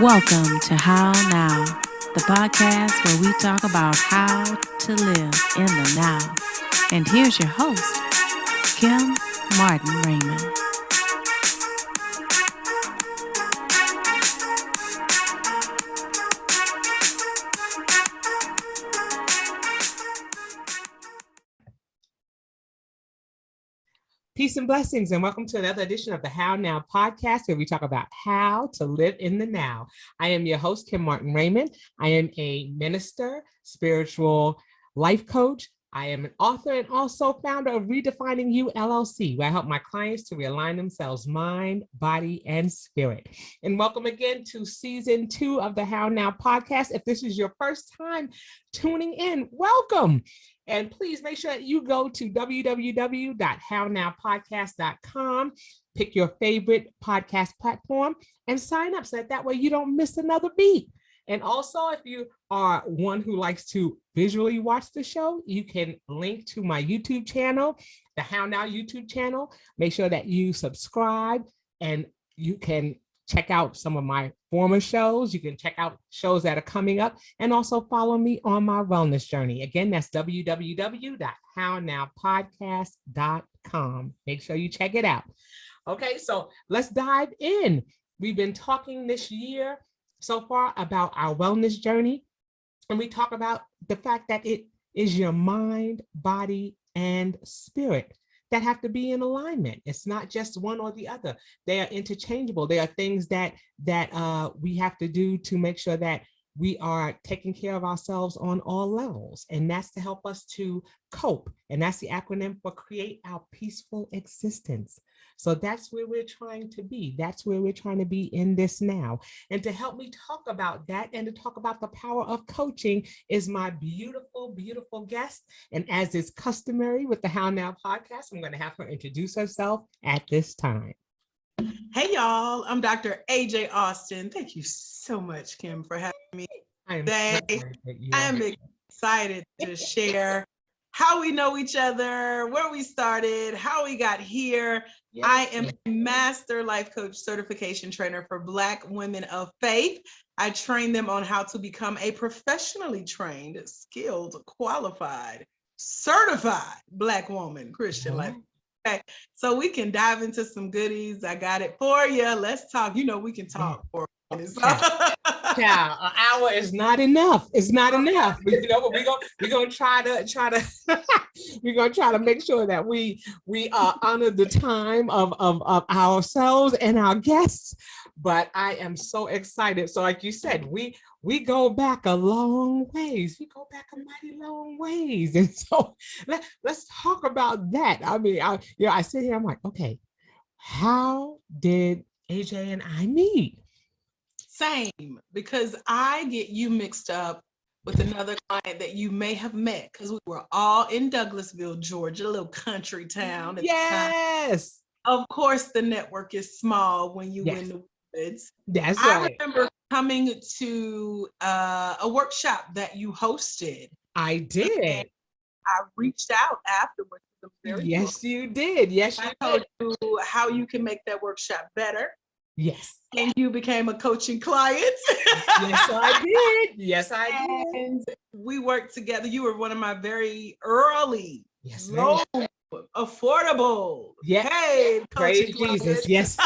Welcome to How Now, the podcast where we talk about how to live in the now. And here's your host, Kim Martin Raymond. Peace and blessings, and welcome to another edition of the How Now podcast, where we talk about how to live in the now. I am your host, Kim Martin Raymond. I am a minister, spiritual life coach. I am an author and also founder of Redefining You LLC, where I help my clients to realign themselves, mind, body, and spirit. And welcome again to season 2 of the How Now podcast. If this is your first time tuning in, welcome. And please make sure that you go to www.hownowpodcast.com, pick your favorite podcast platform, and sign up so that way you don't miss another beat. And also, if you are one who likes to visually watch the show, you can link to my YouTube channel, the How Now YouTube channel. Make sure that you subscribe, and you can check out some of my former shows. You can check out shows that are coming up, and also follow me on my wellness journey. Again, that's www.hownowpodcast.com. Make sure you check it out. Okay, so let's dive in. We've been talking this year so far about our wellness journey, and we talk about the fact that it is your mind, body, and spirit that have to be in alignment. It's not just one or the other. They are interchangeable. They are things that we have to do to make sure that we are taking care of ourselves on all levels. And that's to help us to cope. And that's the acronym for Create Our Peaceful Existence. So that's where we're trying to be. That's where we're trying to be in this now. And to help me talk about that and to talk about the power of coaching is my beautiful, beautiful guest. And as is customary with the How Now podcast, I'm going to have her introduce herself at this time. Hey, y'all. I'm Dr. AJ Austin. Thank you so much, Kim, for having me today. I am excited to share how we know each other, where we started, how we got here. Yes. I am a master life coach certification trainer for Black women of faith. I train them on how to become a professionally trained, skilled, qualified, certified Black woman, Christian life. Okay, so we can dive into some goodies. I got it for you. Let's talk. You know, we can talk for minutes. Yeah, an hour is not enough. It's not enough. We're gonna try to we're gonna try to make sure that we honor the time of ourselves and our guests. But I am so excited. So, like you said, we go back a long ways. We go back a mighty long ways, and so let's talk about that. I mean, I sit here. I'm like, okay, how did AJ and I meet? Same, because I get you mixed up with another client that you may have met because we were all in Douglasville, Georgia, a little country town. Yes. Of course, the network is small when you win the woods. That's right. I remember coming to a workshop that you hosted. I did. And I reached out afterwards. Yes, you did. Yes, you did. I told you how you can make that workshop better. Yes. And you became a coaching client. Yes, I did. Yes, I did. And we worked together. You were one of my very early, low, affordable, paid coaching clients. Jesus. Yes.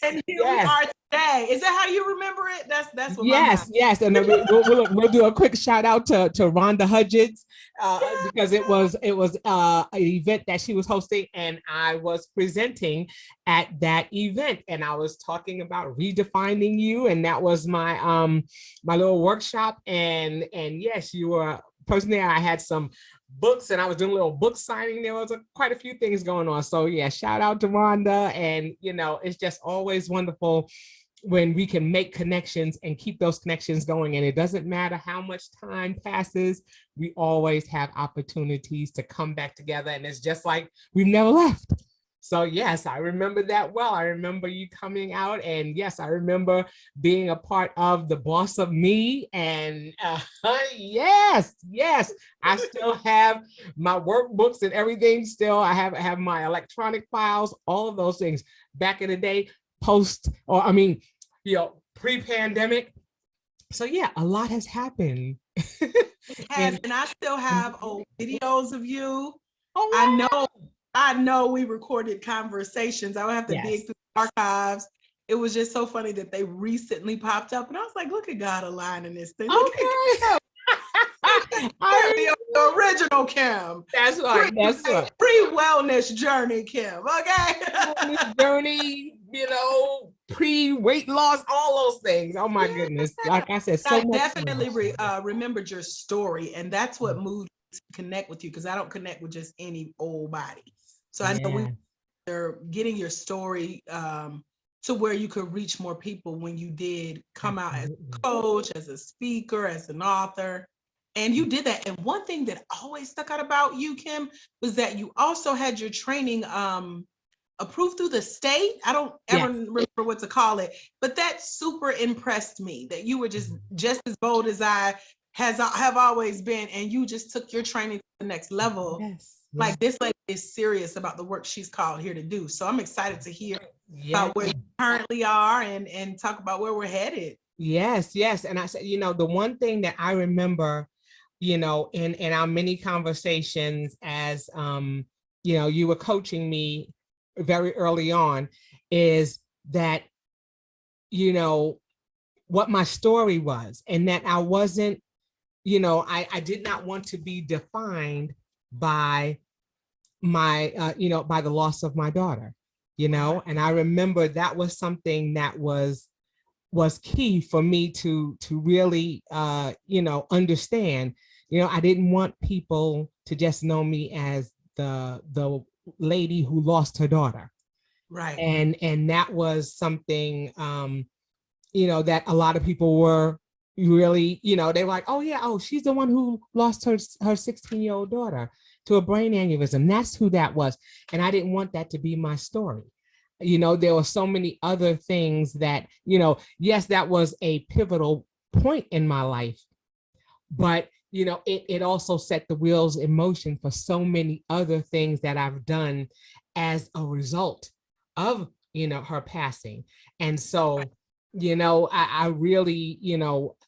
And here we are today. Is that how you remember it? That's what. Yes. And then we'll do a quick shout out to Rhonda Hudgens because it was an event that she was hosting, and I was presenting at that event, and I was talking about redefining you, and that was my my little workshop, and yes, you were a person there. I had some books, and I was doing a little book signing. There was quite a few things going on. So yeah, shout out to Rhonda. And you know, it's just always wonderful when we can make connections and keep those connections going. And it doesn't matter how much time passes, we always have opportunities to come back together. And it's just like we've never left. So yes, I remember that well. I remember you coming out, and yes, I remember being a part of the Boss of Me. And yes, I still have my workbooks and everything. Still, I have my electronic files, all of those things. Back in the day, pre-pandemic. So yeah, a lot has happened. And I still have old videos of you. Oh, wow. I know we recorded conversations. I would have to dig through the archives. It was just so funny that they recently popped up, and I was like, "Look at God aligning this thing." Look at the original Kim. That's right. That's right. Pre-wellness journey, Kim. Okay. Wellness journey, pre-weight loss, all those things. Oh my goodness! Like I said, so I much. Definitely remembered your story, and that's what moved me to connect with you, because I don't connect with just any old body. So I know we're getting your story to where you could reach more people when you did come out as a coach, as a speaker, as an author. And you did that. And one thing that always stuck out about you, Kim, was that you also had your training approved through the state. I don't ever remember what to call it, but that super impressed me, that you were just as bold as I have always been. And you just took your training to the next level. Yes. Like, this lady is serious about the work she's called here to do. So I'm excited to hear about where you currently are and talk about where we're headed. Yes. And I said, the one thing that I remember, in our many conversations as, you were coaching me very early on, is that, what my story was, and that I wasn't, I did not want to be defined by my, by the loss of my daughter, and I remember that was something that was key for me to really, understand. I didn't want people to just know me as the lady who lost her daughter. Right. And that was something, that a lot of people were really, they were like, oh, she's the one who lost her 16-year-old daughter to a brain aneurysm. That's who that was. And I didn't want that to be my story. There were so many other things that, yes, that was a pivotal point in my life, but, it also set the wheels in motion for so many other things that I've done as a result of, her passing. And so, I really,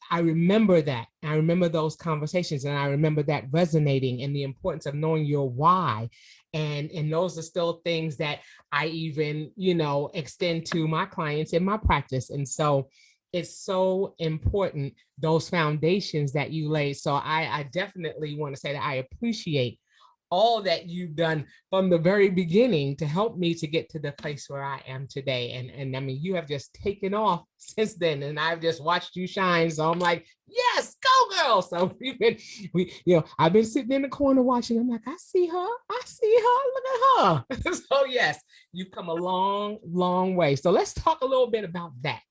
I remember that. I remember those conversations, and I remember that resonating, and the importance of knowing your why. And those are still things that I even, extend to my clients in my practice. And so it's so important, those foundations that you lay. So I definitely want to say that I appreciate all that you've done from the very beginning to help me to get to the place where I am today. And I mean, you have just taken off since then, and I've just watched you shine. So I'm like, yes, go girl. So I've been sitting in the corner watching. I'm like, I see her. Look at her. So yes, you've come a long, long way. So let's talk a little bit about that,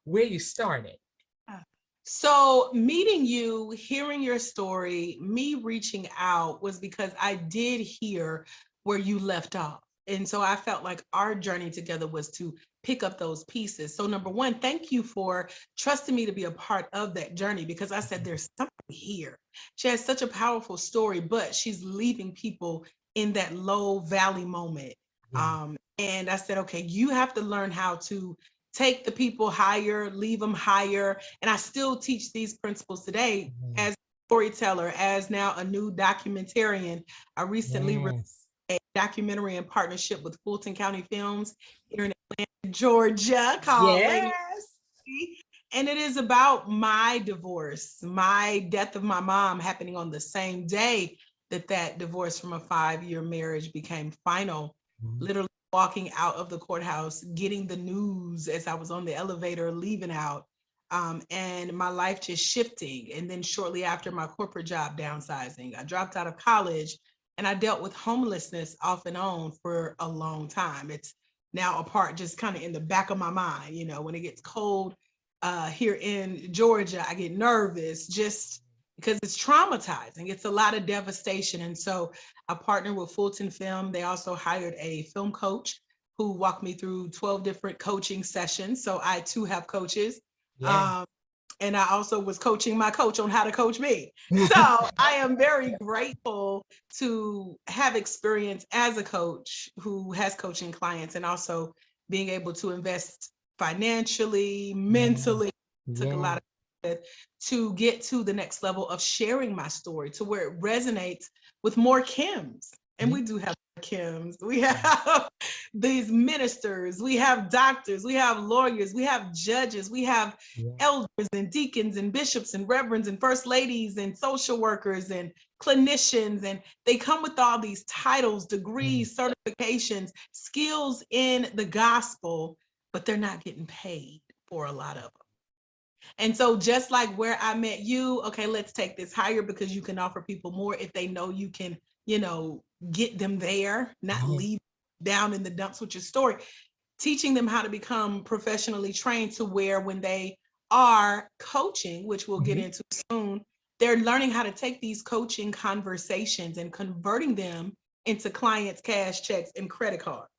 where you started. So meeting you, hearing your story, me reaching out was because I did hear where you left off. And so I felt like our journey together was to pick up those pieces. So number one, thank you for trusting me to be a part of that journey, because I said, there's something here. She has such a powerful story, but she's leaving people in that low valley moment. And I said, okay, you have to learn how to take the people higher, leave them higher. And I still teach these principles today as a storyteller, as now a new documentarian. I recently released a documentary in partnership with Fulton County Films here in Atlanta, Georgia, called Lady. And it is about my divorce, my death of my mom happening on the same day that divorce from a 5-year marriage became final. Literally walking out of the courthouse, getting the news as I was on the elevator, leaving out, and my life just shifting. And then shortly after, my corporate job downsizing. I dropped out of college, and I dealt with homelessness off and on for a long time. It's now a part just kind of in the back of my mind. When it gets cold here in Georgia, I get nervous just because it's traumatizing. It's a lot of devastation. And so I partnered with Fulton Film. They also hired a film coach who walked me through 12 different coaching sessions. So I too have coaches. And I also was coaching my coach on how to coach me. So I am very grateful to have experience as a coach who has coaching clients, and also being able to invest financially, mentally, Took a lot of to get to the next level of sharing my story to where it resonates with more Kims. And we do have Kims. We have these ministers, we have doctors, we have lawyers, we have judges, we have elders and deacons and bishops and reverends and first ladies and social workers and clinicians. And they come with all these titles, degrees, certifications, skills in the gospel, but they're not getting paid for a lot of them. And so just like where I met you, okay, let's take this higher because you can offer people more if they know you can, get them there, not leave down in the dumps with your story. Teaching them how to become professionally trained to where when they are coaching, which we'll get into soon, they're learning how to take these coaching conversations and converting them into clients' cash checks and credit cards.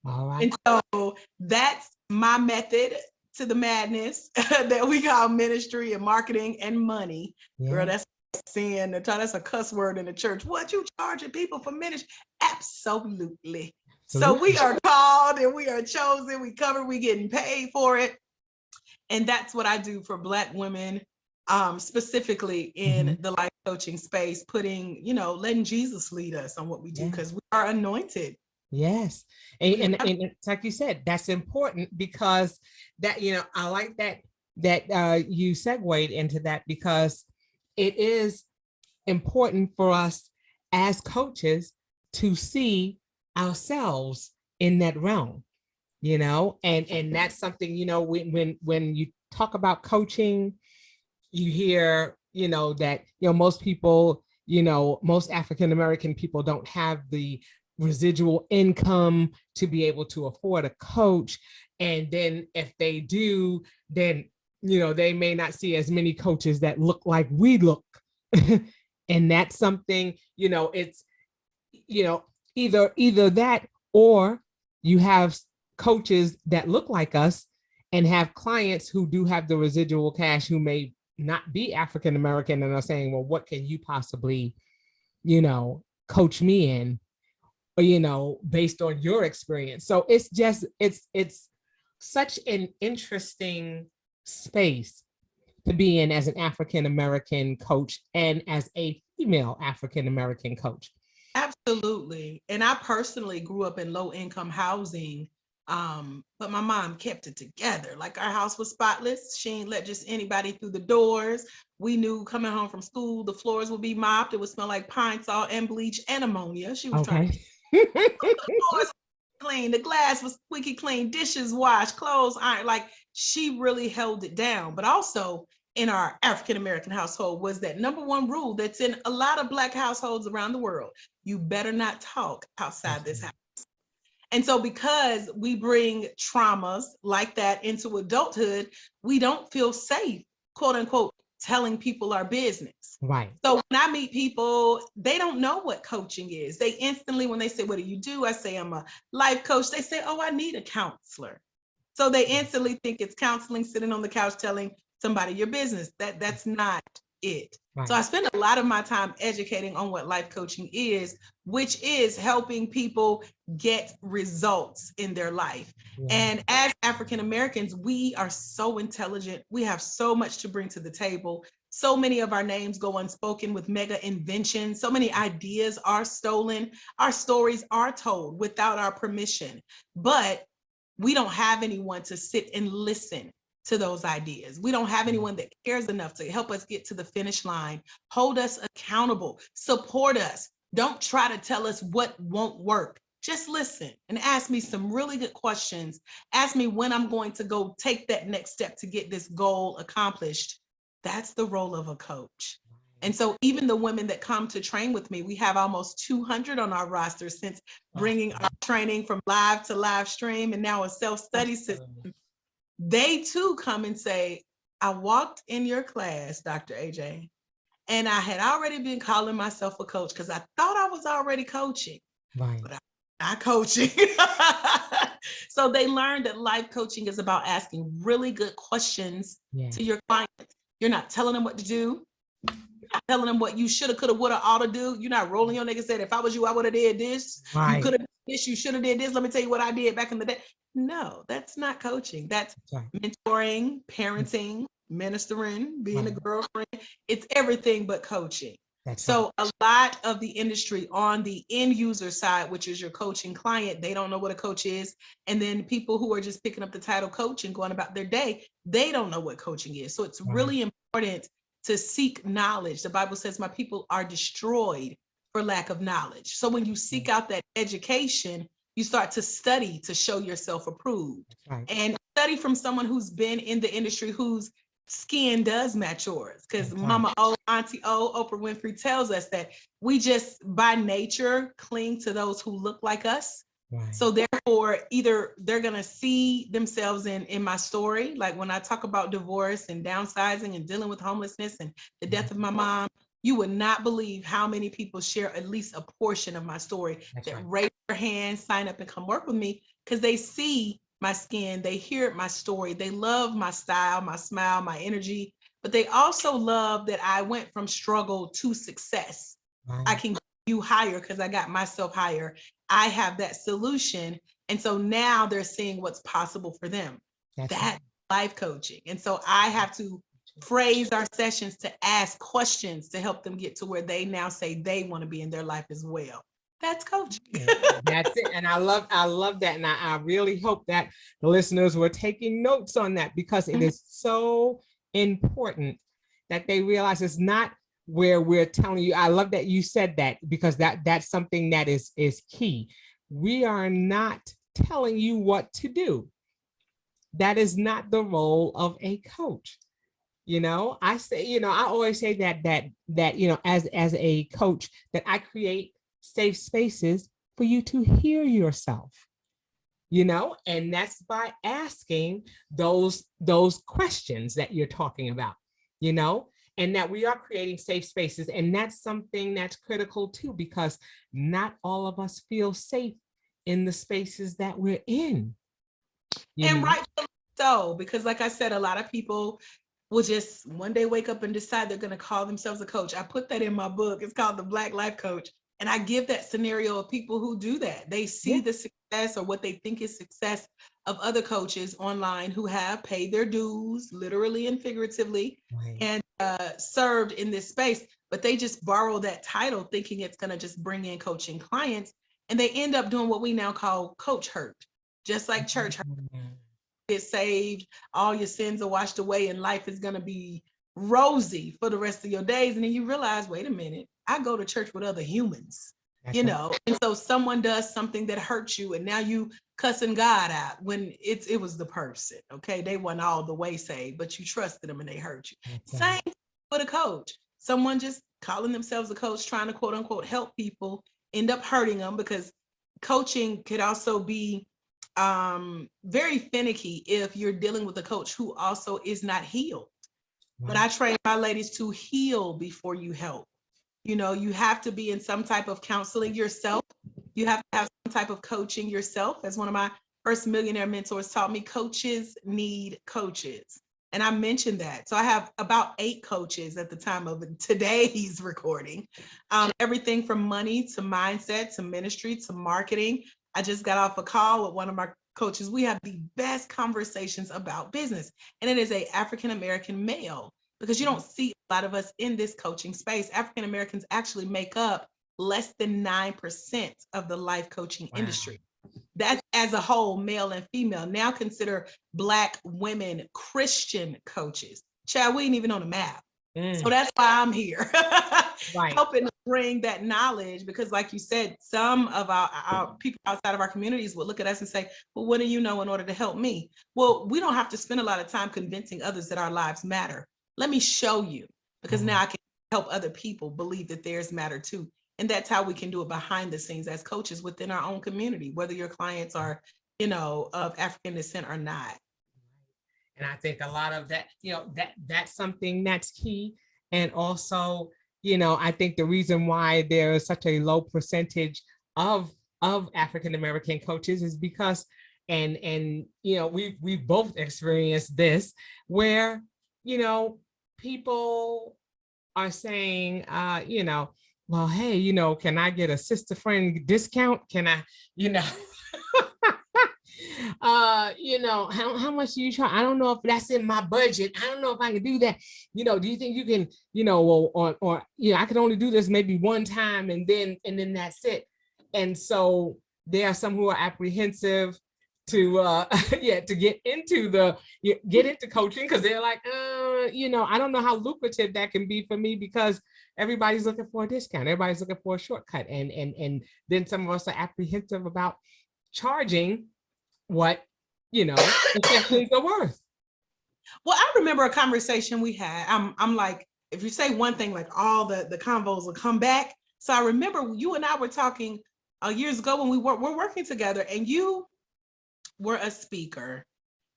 All right. And so that's my method to the madness that we call ministry and marketing and money. Girl, that's sin. That's a cuss word in the church. What, you charging people for ministry? Absolutely. So we are called and we are chosen. We covered. We getting paid for it. And that's what I do for Black women, specifically in the life coaching space, putting, letting Jesus lead us on what we do because we are anointed. Yes. And it's like you said, that's important because that, I like that you segued into that because it is important for us as coaches to see ourselves in that realm, and that's something, when you talk about coaching, you hear, that, most people, most African-American people don't have the residual income to be able to afford a coach. And then if they do, then, they may not see as many coaches that look like we look. And that's something, it's, either that or you have coaches that look like us and have clients who do have the residual cash who may not be African-American and are saying, well, what can you possibly, coach me in? Based on your experience. So it's just, it's such an interesting space to be in as an African-American coach and as a female African-American coach. Absolutely. And I personally grew up in low income housing, but my mom kept it together. Like our house was spotless. She ain't let just anybody through the doors. We knew coming home from school, the floors would be mopped. It would smell like pine salt and bleach and ammonia. She was trying to the floors clean, the glass was squeaky clean, dishes washed, clothes ironed. Like she really held it down. But also in our African-American household was that number one rule that's in a lot of Black households around the world: you better not talk outside this house. And so because we bring traumas like that into adulthood, we don't feel safe, quote unquote, telling people our business. Right. So when I meet people, they don't know what coaching is. They instantly, when they say, what do you do? I say, I'm a life coach. They say, oh, I need a counselor. So they instantly think it's counseling, sitting on the couch telling somebody your business. That's not it. Right. So I spend a lot of my time educating on what life coaching is, which is helping people get results in their life. Yeah. And as African Americans, we are so intelligent. We have so much to bring to the table. So many of our names go unspoken with mega inventions. So many ideas are stolen. Our stories are told without our permission, but we don't have anyone to sit and listen to those ideas. We don't have anyone that cares enough to help us get to the finish line, hold us accountable, support us. Don't try to tell us what won't work. Just listen and ask me some really good questions. Ask me when I'm going to go take that next step to get this goal accomplished. That's the role of a coach. And so even the women that come to train with me, we have almost 200 on our roster since bringing our training from live to live stream and now a self-study system. They too come and say, I walked in your class, Dr. AJ, and I had already been calling myself a coach because I thought I was already coaching, right, but I'm not coaching. So they learned that life coaching is about asking really good questions to your clients. You're not telling them what to do. You're not telling them what you shoulda, coulda, woulda, oughta do. You're not rolling your nigga said, if I was you, I would have did this. Right. You could have did this, you should have did this. Let me tell you what I did back in the day. No, that's not coaching. That's mentoring, parenting, ministering, being a Right. girlfriend. It's everything but coaching. That's So a lot of the industry on the end user side, which is your coaching client, they don't know what a coach is. And then people who are just picking up the title coach and going about their day, they don't know what coaching is. So it's Right. really important to seek knowledge. The Bible says, my people are destroyed for lack of knowledge. So when you seek out that education, you start to study to show yourself approved. Right. And study from someone who's been in the industry, whose skin does match yours. Because That's Mama O, Auntie O, Oprah Winfrey tells us that we just by nature cling to those who look like us. Right. So therefore, either they're gonna see themselves in my story, like when I talk about divorce and downsizing and dealing with homelessness and the death of my mom, you would not believe how many people share at least a portion of my story. That's that right. raise their hand, sign up and come work with me because they see my skin, they hear my story, they love my style, my smile, my energy, but they also love that I went from struggle to success. Right. I can get you higher because I got myself higher. I have that solution. And so now they're seeing what's possible for them. That's That's life coaching. And so I have to phrase our sessions to ask questions to help them get to where they now say they want to be in their life as well. That's coaching. That's it. And I love that. And I really hope that the listeners were taking notes on that, because it is so important that they realize it's not where we're telling you. I love that you said that, because that's something that is key. We are not telling you what to do. That is not the role of a coach. I say, I always say that, as a coach, that I create safe spaces for you to hear yourself, and that's by asking those questions that you're talking about, and that we are creating safe spaces. And that's something that's critical too, because not all of us feel safe in the spaces that we're in. And rightfully so, because like I said, a lot of people will just one day wake up and decide they're going to call themselves a coach. I put that in my book. It's called The Black Life Coach. And I give that scenario of people who do that. They see the success, or what they think is success, of other coaches online who have paid their dues, literally and figuratively, and served in this space. But they just borrow that title thinking it's going to just bring in coaching clients. And they end up doing what we now call coach hurt, just like church hurt. Get saved, all your sins are washed away, and life is going to be rosy for the rest of your days. And then you realize, wait a minute, I go to church with other humans, and so someone does something that hurts you, and now you cussing God out when it was the person. Okay, they weren't all the way saved, but you trusted them and they hurt you. Same with a coach. Someone just calling themselves a coach, trying to quote unquote help people, end up hurting them, because coaching could also be very finicky if you're dealing with a coach who also is not healed. But I train my ladies to heal before you help. You have to be in some type of counseling yourself. You have to have some type of coaching yourself. As one of my first millionaire mentors taught me, coaches need coaches. And I mentioned that. So I have about 8 coaches at the time of today's recording. Everything from money to mindset to ministry to marketing. I just got off a call with one of my coaches. We have the best conversations about business, and it is an African-American male, because you don't see a lot of us in this coaching space. African-Americans actually make up less than 9% of the life coaching industry. That's as a whole, male and female. Now consider Black women Christian coaches. Child, we ain't even on the map. So that's why I'm here, helping to bring that knowledge, because like you said, some of our people outside of our communities will look at us and say, well, what do you know in order to help me? Well, we don't have to spend a lot of time convincing others that our lives matter. Let me show you, because now I can help other people believe that theirs matter too. And that's how we can do it behind the scenes as coaches within our own community, whether your clients are, of African descent or not. And I think a lot of that, that's something that's key. And also, I think the reason why there is such a low percentage of African-American coaches is because, and we both experienced this, where, people are saying, well, hey, can I get a sister friend discount? Can I, How much do you charge? I don't know if that's in my budget. I don't know if I can do that. Do you think you can, or I can only do this maybe one time and then that's it. And so there are some who are apprehensive to to get into coaching because they're like, I don't know how lucrative that can be for me because everybody's looking for a discount, everybody's looking for a shortcut, and then some of us are apprehensive about charging what the sessions are worth. Well, I remember a conversation we had. I'm like, if you say one thing, like all the convos will come back. So I remember you and I were talking years ago when we're working together, and you were a speaker,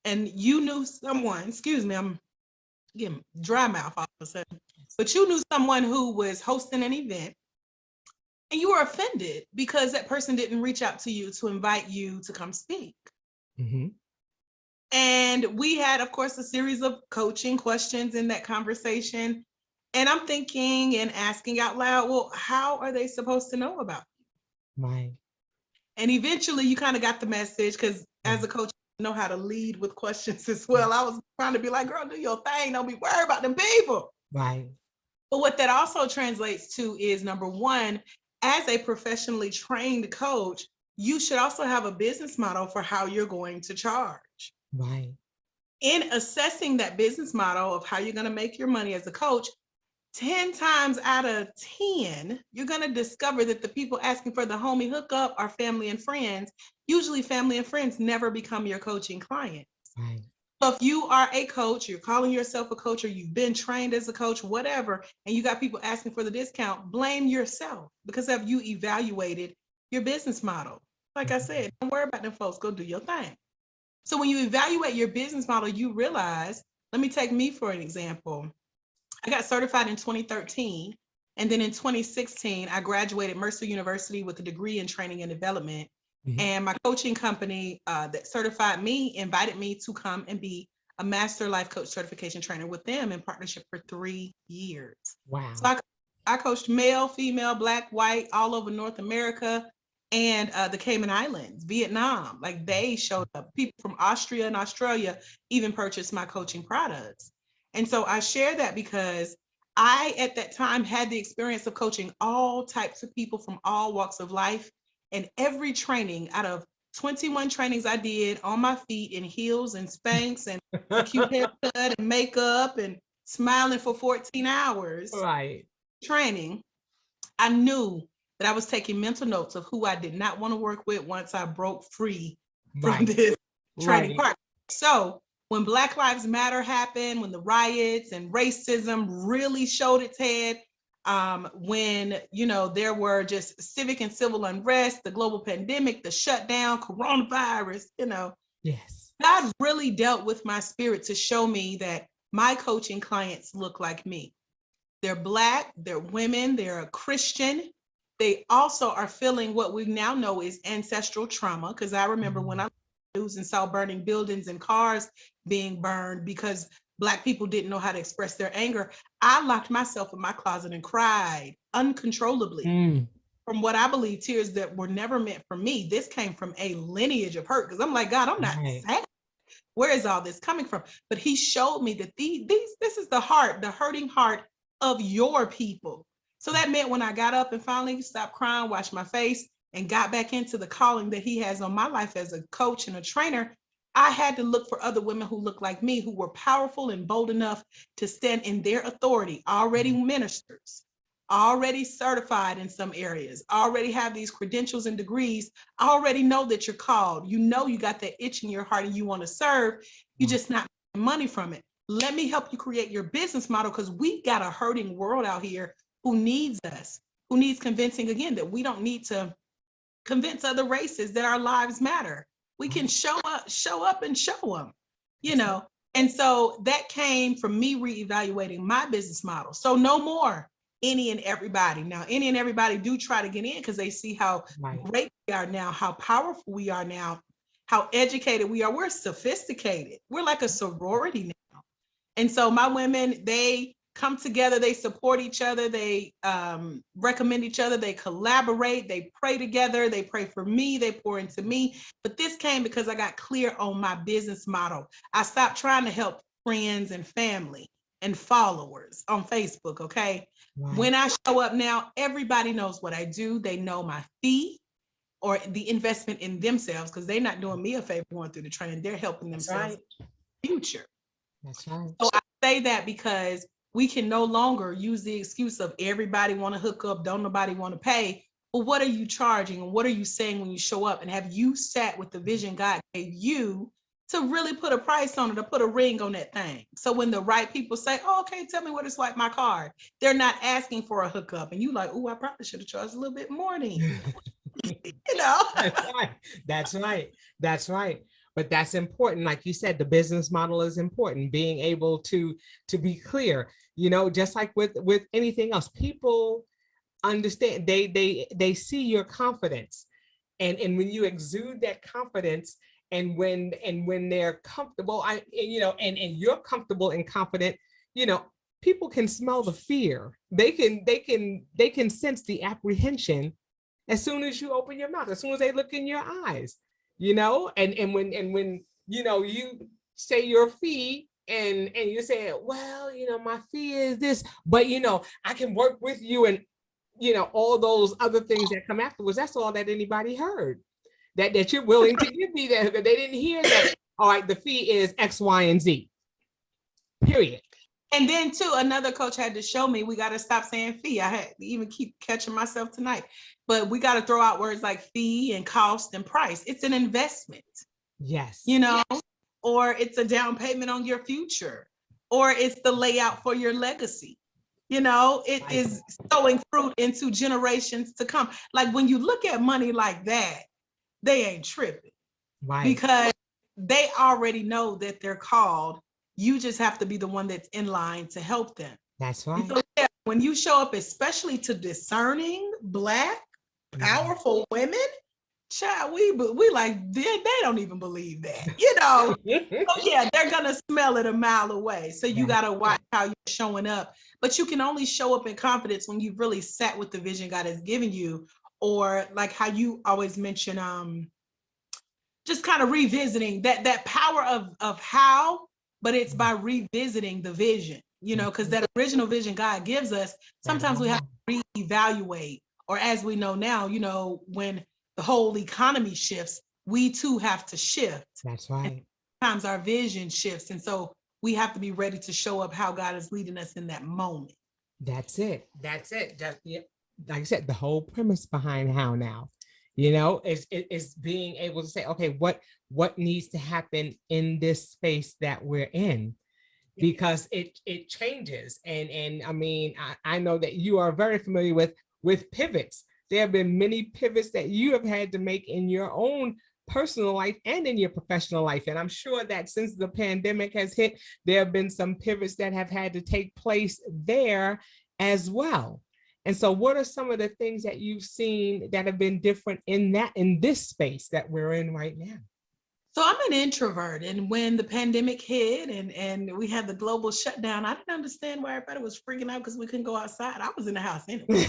and you knew someone. Excuse me, I'm getting dry mouth all of a sudden. But you knew someone who was hosting an event, and you were offended because that person didn't reach out to you to invite you to come speak. Mm-hmm. And we had, of course, a series of coaching questions in that conversation. And I'm thinking and asking out loud, well, how are they supposed to know about you? Right. And eventually you kind of got the message, because as a coach, you know how to lead with questions as well. I was trying to be like, girl, do your thing. Don't be worried about them people. Right. But what that also translates to is, number one, as a professionally trained coach, you should also have a business model for how you're going to charge. Right. In assessing that business model of how you're going to make your money as a coach, 10 times out of 10, you're going to discover that the people asking for the homie hookup are family and friends. Usually family and friends never become your coaching clients. Right. So if you are a coach, you're calling yourself a coach, or you've been trained as a coach, whatever, and you got people asking for the discount, blame yourself, because have you evaluated your business model? Like I said, don't worry about them folks, go do your thing. So when you evaluate your business model, you realize, let me take me for an example. I got certified in 2013. And then in 2016, I graduated Mercer University with a degree in training and development. Mm-hmm. And my coaching company that certified me invited me to come and be a master life coach certification trainer with them in partnership for 3 years. Wow. So I coached male, female, Black, white, all over North America and the Cayman Islands, Vietnam. Like, they showed up. People from Austria and Australia even purchased my coaching products. And so I share that because I, at that time, had the experience of coaching all types of people from all walks of life. And every training, out of 21 trainings I did on my feet in heels and Spanx and a cute haircut and makeup and smiling for 14 hours. Right. Training, I knew that I was taking mental notes of who I did not want to work with once I broke free from this training part. So when Black Lives Matter happened, when the riots and racism really showed its head, when, there were just civic and civil unrest, the global pandemic, the shutdown, coronavirus, yes, God really dealt with my spirit to show me that my coaching clients look like me. They're Black, they're women, they're a Christian. They also are feeling what we now know is ancestral trauma. Because I remember when I news and saw burning buildings and cars being burned because Black people didn't know how to express their anger, I locked myself in my closet and cried uncontrollably from what I believe tears that were never meant for me. This came from a lineage of hurt, because I'm like, God, I'm not sad. Where is all this coming from? But he showed me that this is the hurting heart of your people. So that meant when I got up and finally stopped crying, washed my face, and got back into the calling that he has on my life as a coach and a trainer, I had to look for other women who looked like me, who were powerful and bold enough to stand in their authority, already ministers, already certified in some areas, already have these credentials and degrees, already know that you're called. You got that itch in your heart and you want to serve, you just not making money from it. Let me help you create your business model, because we got a hurting world out here who needs us, who needs convincing again, that we don't need to convince other races that our lives matter. We can show up and show them, And so that came from me reevaluating my business model. So no more any and everybody. Now, any and everybody do try to get in because they see how great we are now, how powerful we are now, how educated we are. We're sophisticated. We're like a sorority now. And so my women, they come together, they support each other, they recommend each other, they collaborate, they pray together, they pray for me, they pour into me. But this came because I got clear on my business model. I stopped trying to help friends and family and followers on Facebook, okay? Right. When I show up now, everybody knows what I do. They know my fee or the investment in themselves, because they're not doing me a favor going through the training. They're helping themselves in the future. That's right. So I say that because we can no longer use the excuse of everybody want to hook up, don't nobody want to pay. Well, what are you charging and what are you saying when you show up? And have you sat with the vision God gave you to really put a price on it or put a ring on that thing? So when the right people say, oh, okay, tell me where to swipe my card, they're not asking for a hookup. And you like, oh, I probably should have charged a little bit more than you. You know? That's right. That's right. That's right. But that's important. Like you said, the business model is important. Being able to be clear, you know, just like with anything else, people understand, they see your confidence. And when you exude that confidence, and when they're comfortable, and you're comfortable and confident, you know, people can smell the fear. They can sense the apprehension as soon as you open your mouth, as soon as they look in your eyes, you know, and when you know, you say your fee and you say, well, you know, my fee is this, but you know, I can work with you, and you know, all those other things that come afterwards. That's all that anybody heard, that you're willing to give me that, but they didn't hear that. All right, the fee is X, Y, and Z, period. And then too, another coach had to show me, we got to stop saying fee. I had to even keep catching myself tonight, but we got to throw out words like fee and cost and price. It's an investment. Yes. You know, or it's a down payment on your future, or it's the layout for your legacy. You know, it is sowing fruit into generations to come. Like when you look at money like that, they ain't tripping. Right. Because they already know that they're called. You just have to be the one that's in line to help them. That's right. So, yeah, when you show up, especially to discerning Black, powerful women, child, we like, they don't even believe that, you know. So yeah, they're gonna smell it a mile away. So you gotta watch how you're showing up. But you can only show up in confidence when you've really sat with the vision God has given you, or like how you always mention, just kind of revisiting that power of how, but it's by revisiting the vision, you know, because that original vision God gives us, sometimes we have to reevaluate, or as we know now, you know, when the whole economy shifts, we too have to shift. That's right. And sometimes our vision shifts. And so we have to be ready to show up how God is leading us in that moment. That's it. That's it. Like I said, the whole premise behind how now, you know, is being able to say, okay, what needs to happen in this space that we're in, because it changes. And I mean, I know that you are very familiar with pivots. There have been many pivots that you have had to make in your own personal life and in your professional life. And I'm sure that since the pandemic has hit, there have been some pivots that have had to take place there as well. And so what are some of the things that you've seen that have been different in this space that we're in right now? So I'm an introvert, and when the pandemic hit and we had the global shutdown, I didn't understand why everybody was freaking out because we couldn't go outside. I was in the house anyway.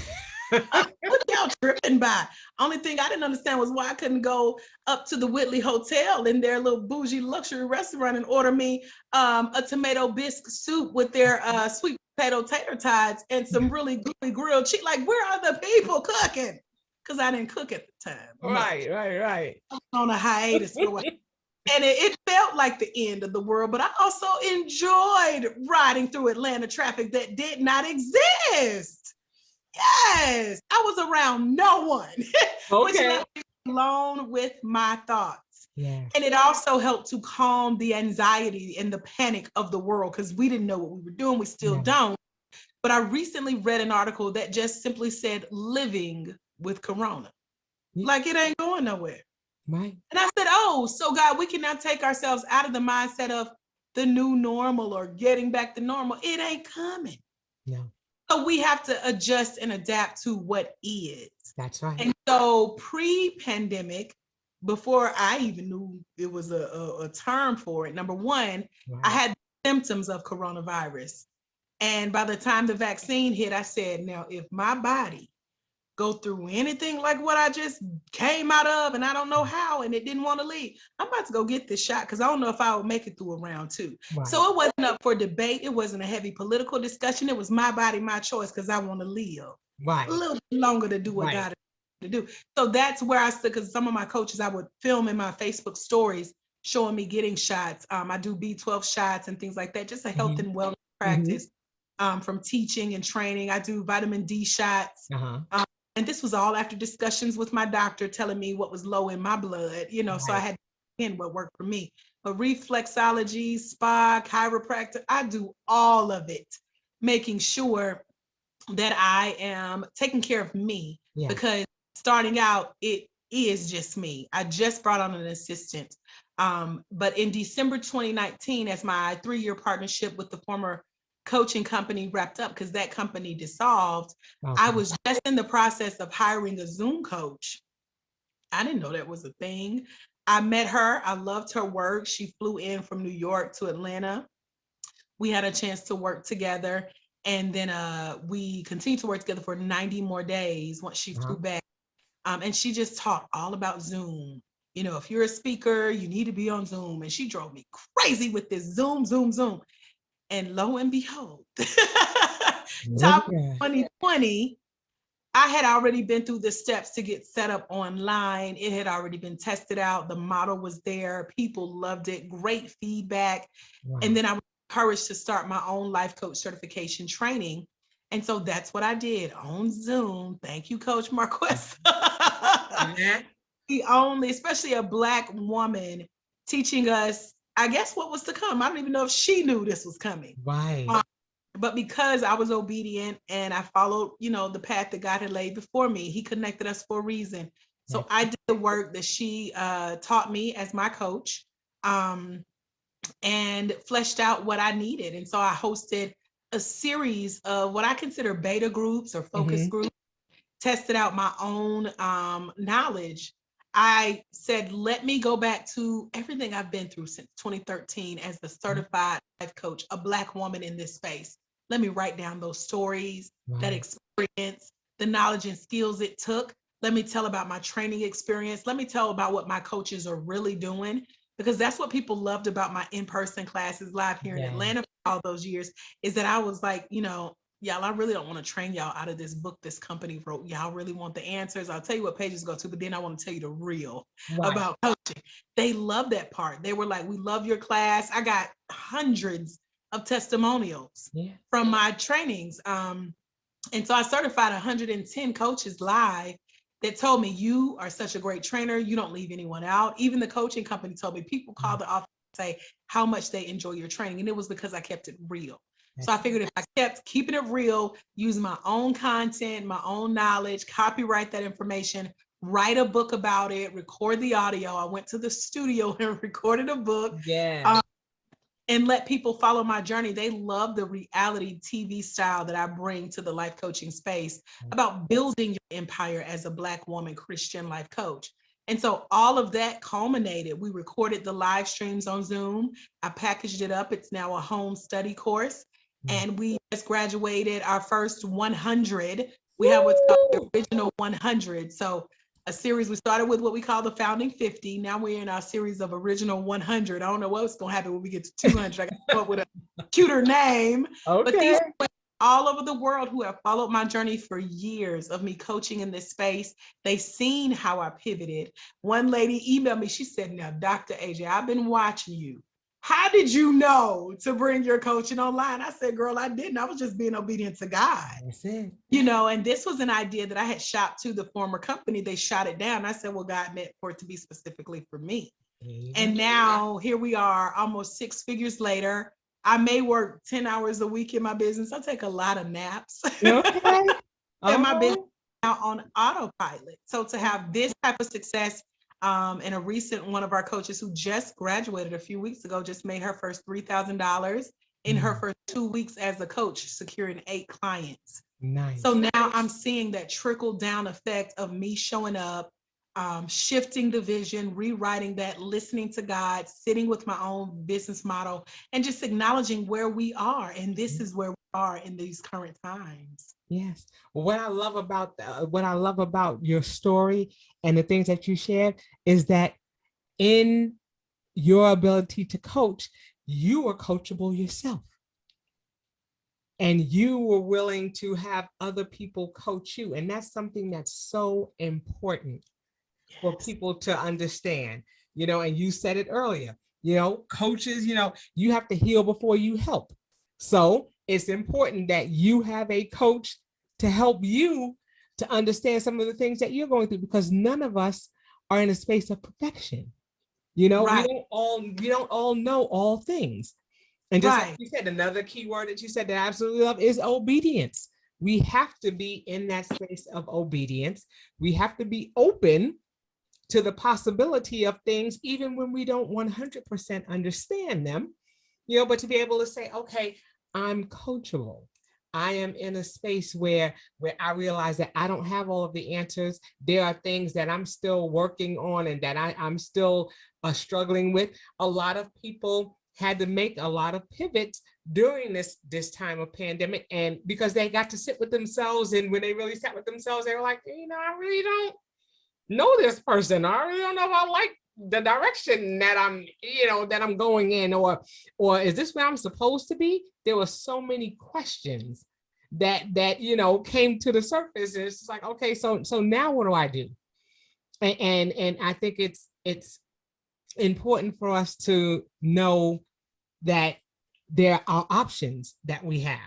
What y'all tripping by? Only thing I didn't understand was why I couldn't go up to the Whitley Hotel in their little bougie luxury restaurant and order me a tomato bisque soup with their sweet potato tater tots and some really gooey grilled cheese. Like, where are the people cooking? Because I didn't cook at the time. Right. I was on a hiatus for a while. And it felt like the end of the world, but I also enjoyed riding through Atlanta traffic that did not exist. Yes, I was around no one, which left me alone with my thoughts. Yeah. And it also helped to calm the anxiety and the panic of the world, because we didn't know what we were doing. We still don't. But I recently read an article that just simply said living with Corona. Like, it ain't going nowhere. Right. And I said, oh, so God, we can now take ourselves out of the mindset of the new normal or getting back to normal. It ain't coming. No. So we have to adjust and adapt to what is. That's right. And so pre-pandemic, before I even knew it was a term for it, number one, I had symptoms of coronavirus. And by the time the vaccine hit, I said, now, if my body go through anything like what I just came out of, and I don't know how, and it didn't want to leave, I'm about to go get this shot because I don't know if I will make it through a round 2. Right. So it wasn't up for debate. It wasn't a heavy political discussion. It was my body, my choice, because I want to live a little longer to do what God to do. So that's where I stood, because some of my coaches, I would film in my Facebook stories showing me getting shots. I do B12 shots and things like that, just a health and wellness practice from teaching and training. I do vitamin D shots. And this was all after discussions with my doctor telling me what was low in my blood, so I had to find what worked for me. But reflexology, spa, chiropractor, I do all of it, making sure that I am taking care of me, because starting out, it is just me. I just brought on an assistant. But in December 2019, as my 3-year partnership with the former coaching company wrapped up, because that company dissolved, I was just in the process of hiring a Zoom coach. I didn't know that was a thing. I met her. I loved her work. She flew in from New York to Atlanta. We had a chance to work together. And then we continued to work together for 90 more days once she flew back. And she just taught all about Zoom. If you're a speaker, you need to be on Zoom. And she drove me crazy with this Zoom. And lo and behold, top 2020, I had already been through the steps to get set up online. It had already been tested out. The model was there. People loved it. Great feedback. And then I was encouraged to start my own life coach certification training. And so that's what I did on Zoom. Thank you, Coach Marquez. The only, especially a Black woman, teaching us, I guess, what was to come. I don't even know if she knew this was coming. But because I was obedient and I followed, the path that God had laid before me, He connected us for a reason. So I did the work that she taught me as my coach, and fleshed out what I needed. And so I hosted a series of what I consider beta groups or focus groups, tested out my own knowledge. I said, let me go back to everything I've been through since 2013 as the certified life coach, a Black woman in this space. Let me write down those stories, that experience, the knowledge and skills it took. Let me tell about my training experience. Let me tell about what my coaches are really doing, because that's what people loved about my in-person classes live here in Atlanta for all those years, is that I was like, y'all, I really don't want to train y'all out of this book this company wrote. Y'all really want the answers. I'll tell you what pages to go to, but then I want to tell you the real about coaching. They love that part. They were like, we love your class. I got hundreds of testimonials from my trainings. And so I certified 110 coaches live that told me, you are such a great trainer. You don't leave anyone out. Even the coaching company told me, people call the office and say how much they enjoy your training. And it was because I kept it real. So I figured if I kept keeping it real, using my own content, my own knowledge, copyright that information, write a book about it, record the audio. I went to the studio and recorded a book. And let people follow my journey. They love the reality TV style that I bring to the life coaching space about building your empire as a Black woman Christian life coach. And so all of that culminated. We recorded the live streams on Zoom. I packaged it up. It's now a home study course. And we just graduated our first 100. We have what's called the original 100. So a series, we started with what we call the founding 50. Now we're in our series of original 100. I don't know what's going to happen when we get to 200. I got to come up with a cuter name. But these are all over the world who have followed my journey for years of me coaching in this space. They've seen how I pivoted. One lady emailed me. She said, now, Dr. AJ, I've been watching you. How did you know to bring your coaching online? I said, girl, I didn't. I was just being obedient to God. That's it. And this was an idea that I had shopped to the former company. They shot it down. I said, well, God meant for it to be specifically for me. And now here we are, almost 6 figures later. I may work 10 hours a week in my business. I take a lot of naps. And my business is now on autopilot. So to have this type of success, and a recent one of our coaches who just graduated a few weeks ago just made her first $3,000 in her first 2 weeks as a coach, securing 8 clients. So now I'm seeing that trickle down effect of me showing up, shifting the vision, rewriting that, listening to God, sitting with my own business model, and just acknowledging where we are. And this is where we are in these current times. Yes. What I love about your story and the things that you shared is that in your ability to coach, you were coachable yourself. And you were willing to have other people coach you. And that's something that's so important for people to understand, and you said it earlier, coaches, you have to heal before you help. So it's important that you have a coach to help you to understand some of the things that you're going through, because none of us are in a space of perfection. Right. We don't all know all things. And just like you said, another key word that you said that I absolutely love is obedience. We have to be in that space of obedience. We have to be open to the possibility of things, even when we don't 100% understand them, but to be able to say, okay, I'm coachable. I am in a space where I realize that I don't have all of the answers. There are things that I'm still working on and that I'm still struggling with. A lot of people had to make a lot of pivots during this time of pandemic, and because they got to sit with themselves, and when they really sat with themselves, they were like, I really don't know this person. I really don't know if I like the direction that I'm going in, or is this where I'm supposed to be? There were so many questions that came to the surface, and it's like, okay, so now what do I do? And I think it's important for us to know that there are options that we have.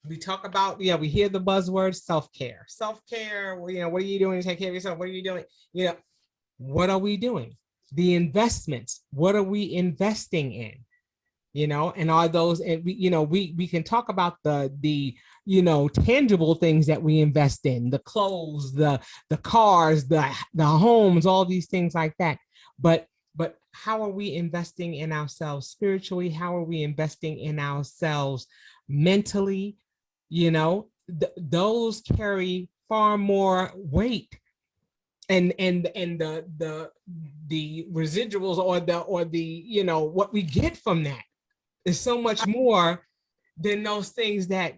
We talk about, we hear the buzzword self-care. Self-care, what are you doing to take care of yourself? What are you doing? What are we doing? The investments, what are we investing in? And are those, and we can talk about the tangible things that we invest in, the clothes, the cars, the homes, all these things like that. But how are we investing in ourselves spiritually? How are we investing in ourselves mentally? Those carry far more weight, and the residuals or the what we get from that is so much more than those things that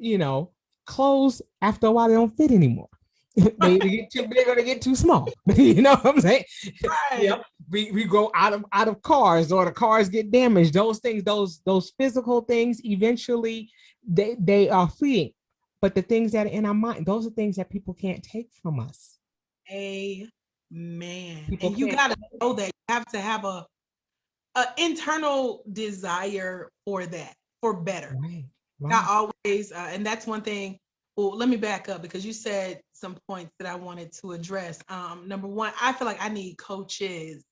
clothes after a while they don't fit anymore. They get too big or they get too small. You know what I'm saying? Right. We grow out of cars, or the cars get damaged. Those things, those physical things, eventually they are fleeting. But the things that are in our mind, those are things that people can't take from us. Amen. And you got to know that you have to have a internal desire for that, for better. Right. Not always, and that's one thing. Well, let me back up, because you said some points that I wanted to address. Number one, I feel like I need coaches.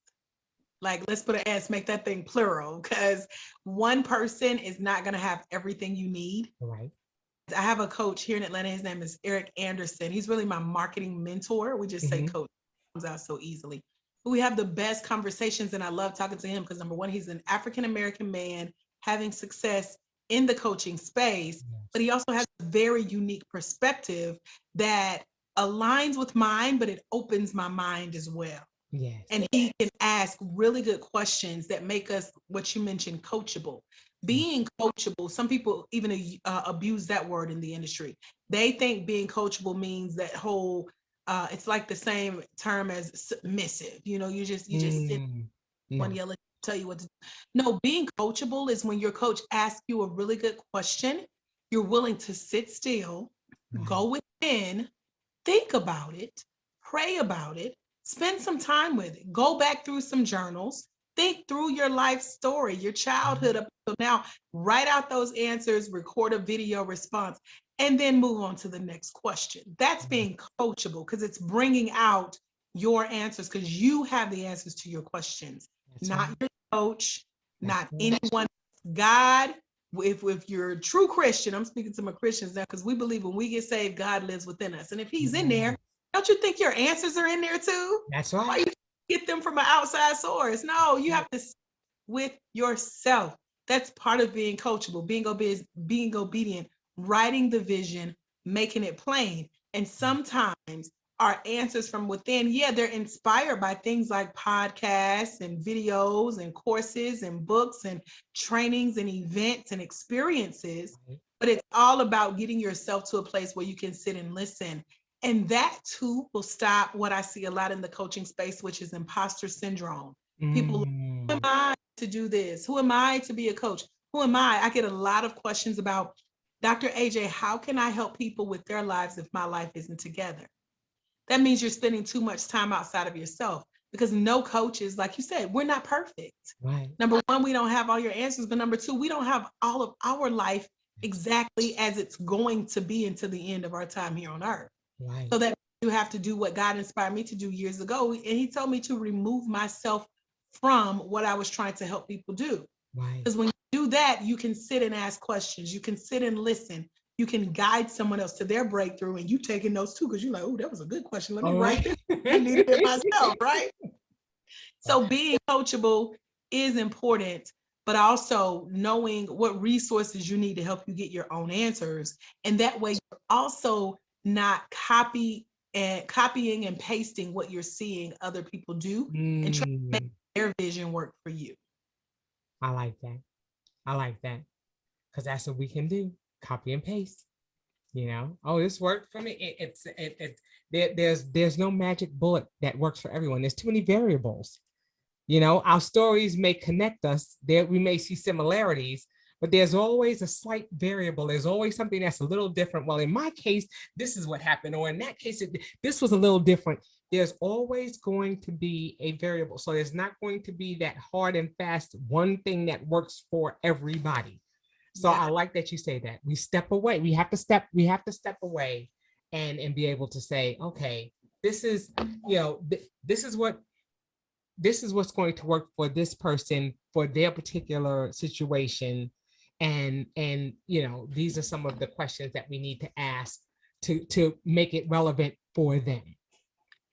Like, let's put an S, make that thing plural, because one person is not going to have everything you need. Right. I have a coach here in Atlanta. His name is Eric Anderson. He's really my marketing mentor. We just say coach, comes out so easily. But we have the best conversations, and I love talking to him because, number one, he's an African-American man having success in the coaching space, but he also has a very unique perspective that aligns with mine, but it opens my mind as well. Yes. And he can ask really good questions that make us, what you mentioned, coachable. Being coachable, some people even abuse that word in the industry. They think being coachable means that whole, it's like the same term as submissive. You just sit one yellow, tell you what to do. No, being coachable is when your coach asks you a really good question, you're willing to sit still, go within, think about it, pray about it, spend some time with it, go back through some journals, think through your life story, your childhood up to now, write out those answers, record a video response, and then move on to the next question. That's being coachable, because it's bringing out your answers, because you have the answers to your questions. That's not your coach, not anyone. God, if you're a true Christian, I'm speaking to my Christians now, because we believe when we get saved, God lives within us. And if he's in there, don't you think your answers are in there too? That's right. Why you get them from an outside source? No, you have to sit with yourself. That's part of being coachable, being obedient, writing the vision, making it plain. And sometimes are answers from within. Yeah, they're inspired by things like podcasts and videos and courses and books and trainings and events and experiences. But it's all about getting yourself to a place where you can sit and listen. And that too will stop what I see a lot in the coaching space, which is imposter syndrome. People, who am I to do this? Who am I to be a coach? Who am I? I get a lot of questions about, Dr. AJ, how can I help people with their lives if my life isn't together? That means you're spending too much time outside of yourself, because no coaches, like you said, we're not perfect. Right. Number one, we don't have all your answers, but number two, we don't have all of our life exactly as it's going to be until the end of our time here on earth. Right. So that you have to do what God inspired me to do years ago. And he told me to remove myself from what I was trying to help people do. Right. Because when you do that, you can sit and ask questions. You can sit and listen. You can guide someone else to their breakthrough, and you taking notes too, because you're like, oh, that was a good question. Let me write this. I needed it myself, right? So being coachable is important, but also knowing what resources you need to help you get your own answers. And that way you're also not copying and pasting what you're seeing other people do and trying to make their vision work for you. I like that. I like that. Because that's what we can do. Copy and paste. You know, oh, this worked for me. There's no magic bullet that works for everyone. There's too many variables. You know, our stories may connect us. There we may see similarities, but there's always a slight variable. There's always something that's a little different. Well, in my case, this is what happened, or in that case, this was a little different. There's always going to be a variable. So there's not going to be that hard and fast one thing that works for everybody. So yeah. I like that you say that. We step away. We have to step away and be able to say, okay, this is, you know, this is what's going to work for this person for their particular situation. And you know, these are some of the questions that we need to ask to make it relevant for them.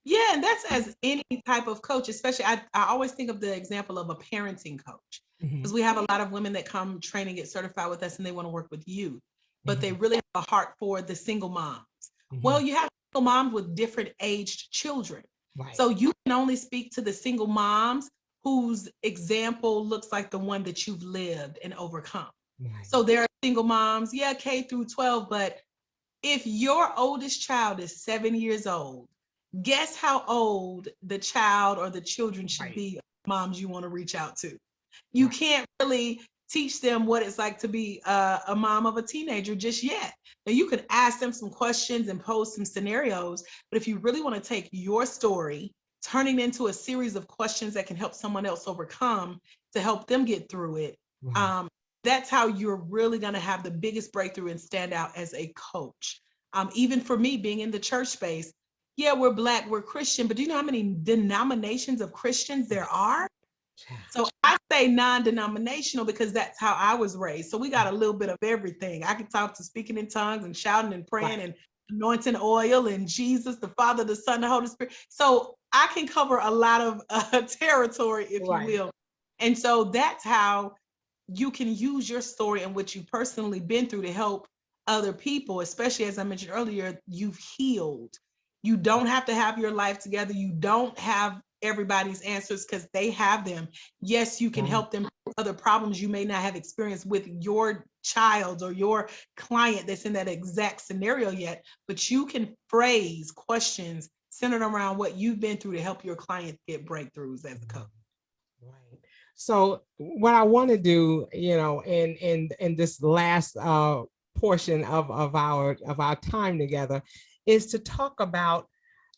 Yeah, and that's as any type of coach, especially I always think of the example of a parenting coach, because we have a lot of women that come train and get certified with us and they want to work with youth, but they really have a heart for the single moms. Well, you have single moms with different aged children. Right. So you can only speak to the single moms whose example looks like the one that you've lived and overcome. Right. So there are single moms, yeah, K through 12, but if your oldest child is 7 years old, guess how old the child or the children should be, moms you want to reach out to. You can't really teach them what it's like to be a mom of a teenager just yet. Now you could ask them some questions and pose some scenarios, but if you really want to take your story, turning into a series of questions that can help someone else overcome to help them get through it, that's how you're really going to have the biggest breakthrough and stand out as a coach. Even for me, being in the church space, yeah, we're Black, we're Christian, but do you know how many denominations of Christians there are? So I say non-denominational because that's how I was raised. So we got a little bit of everything. I can talk to speaking in tongues and shouting and praying and anointing oil and Jesus, the Father, the Son, the Holy Spirit. So I can cover a lot of territory, if you will. And so that's how you can use your story and what you've personally been through to help other people, especially as I mentioned earlier, you've healed. You don't have to have your life together. You don't have everybody's answers because they have them. Yes, you can help them with other problems you may not have experienced with your child or your client that's in that exact scenario yet, but you can phrase questions centered around what you've been through to help your client get breakthroughs as a coach. Right. So what I want to do, you know, in this last portion of our time together is to talk about,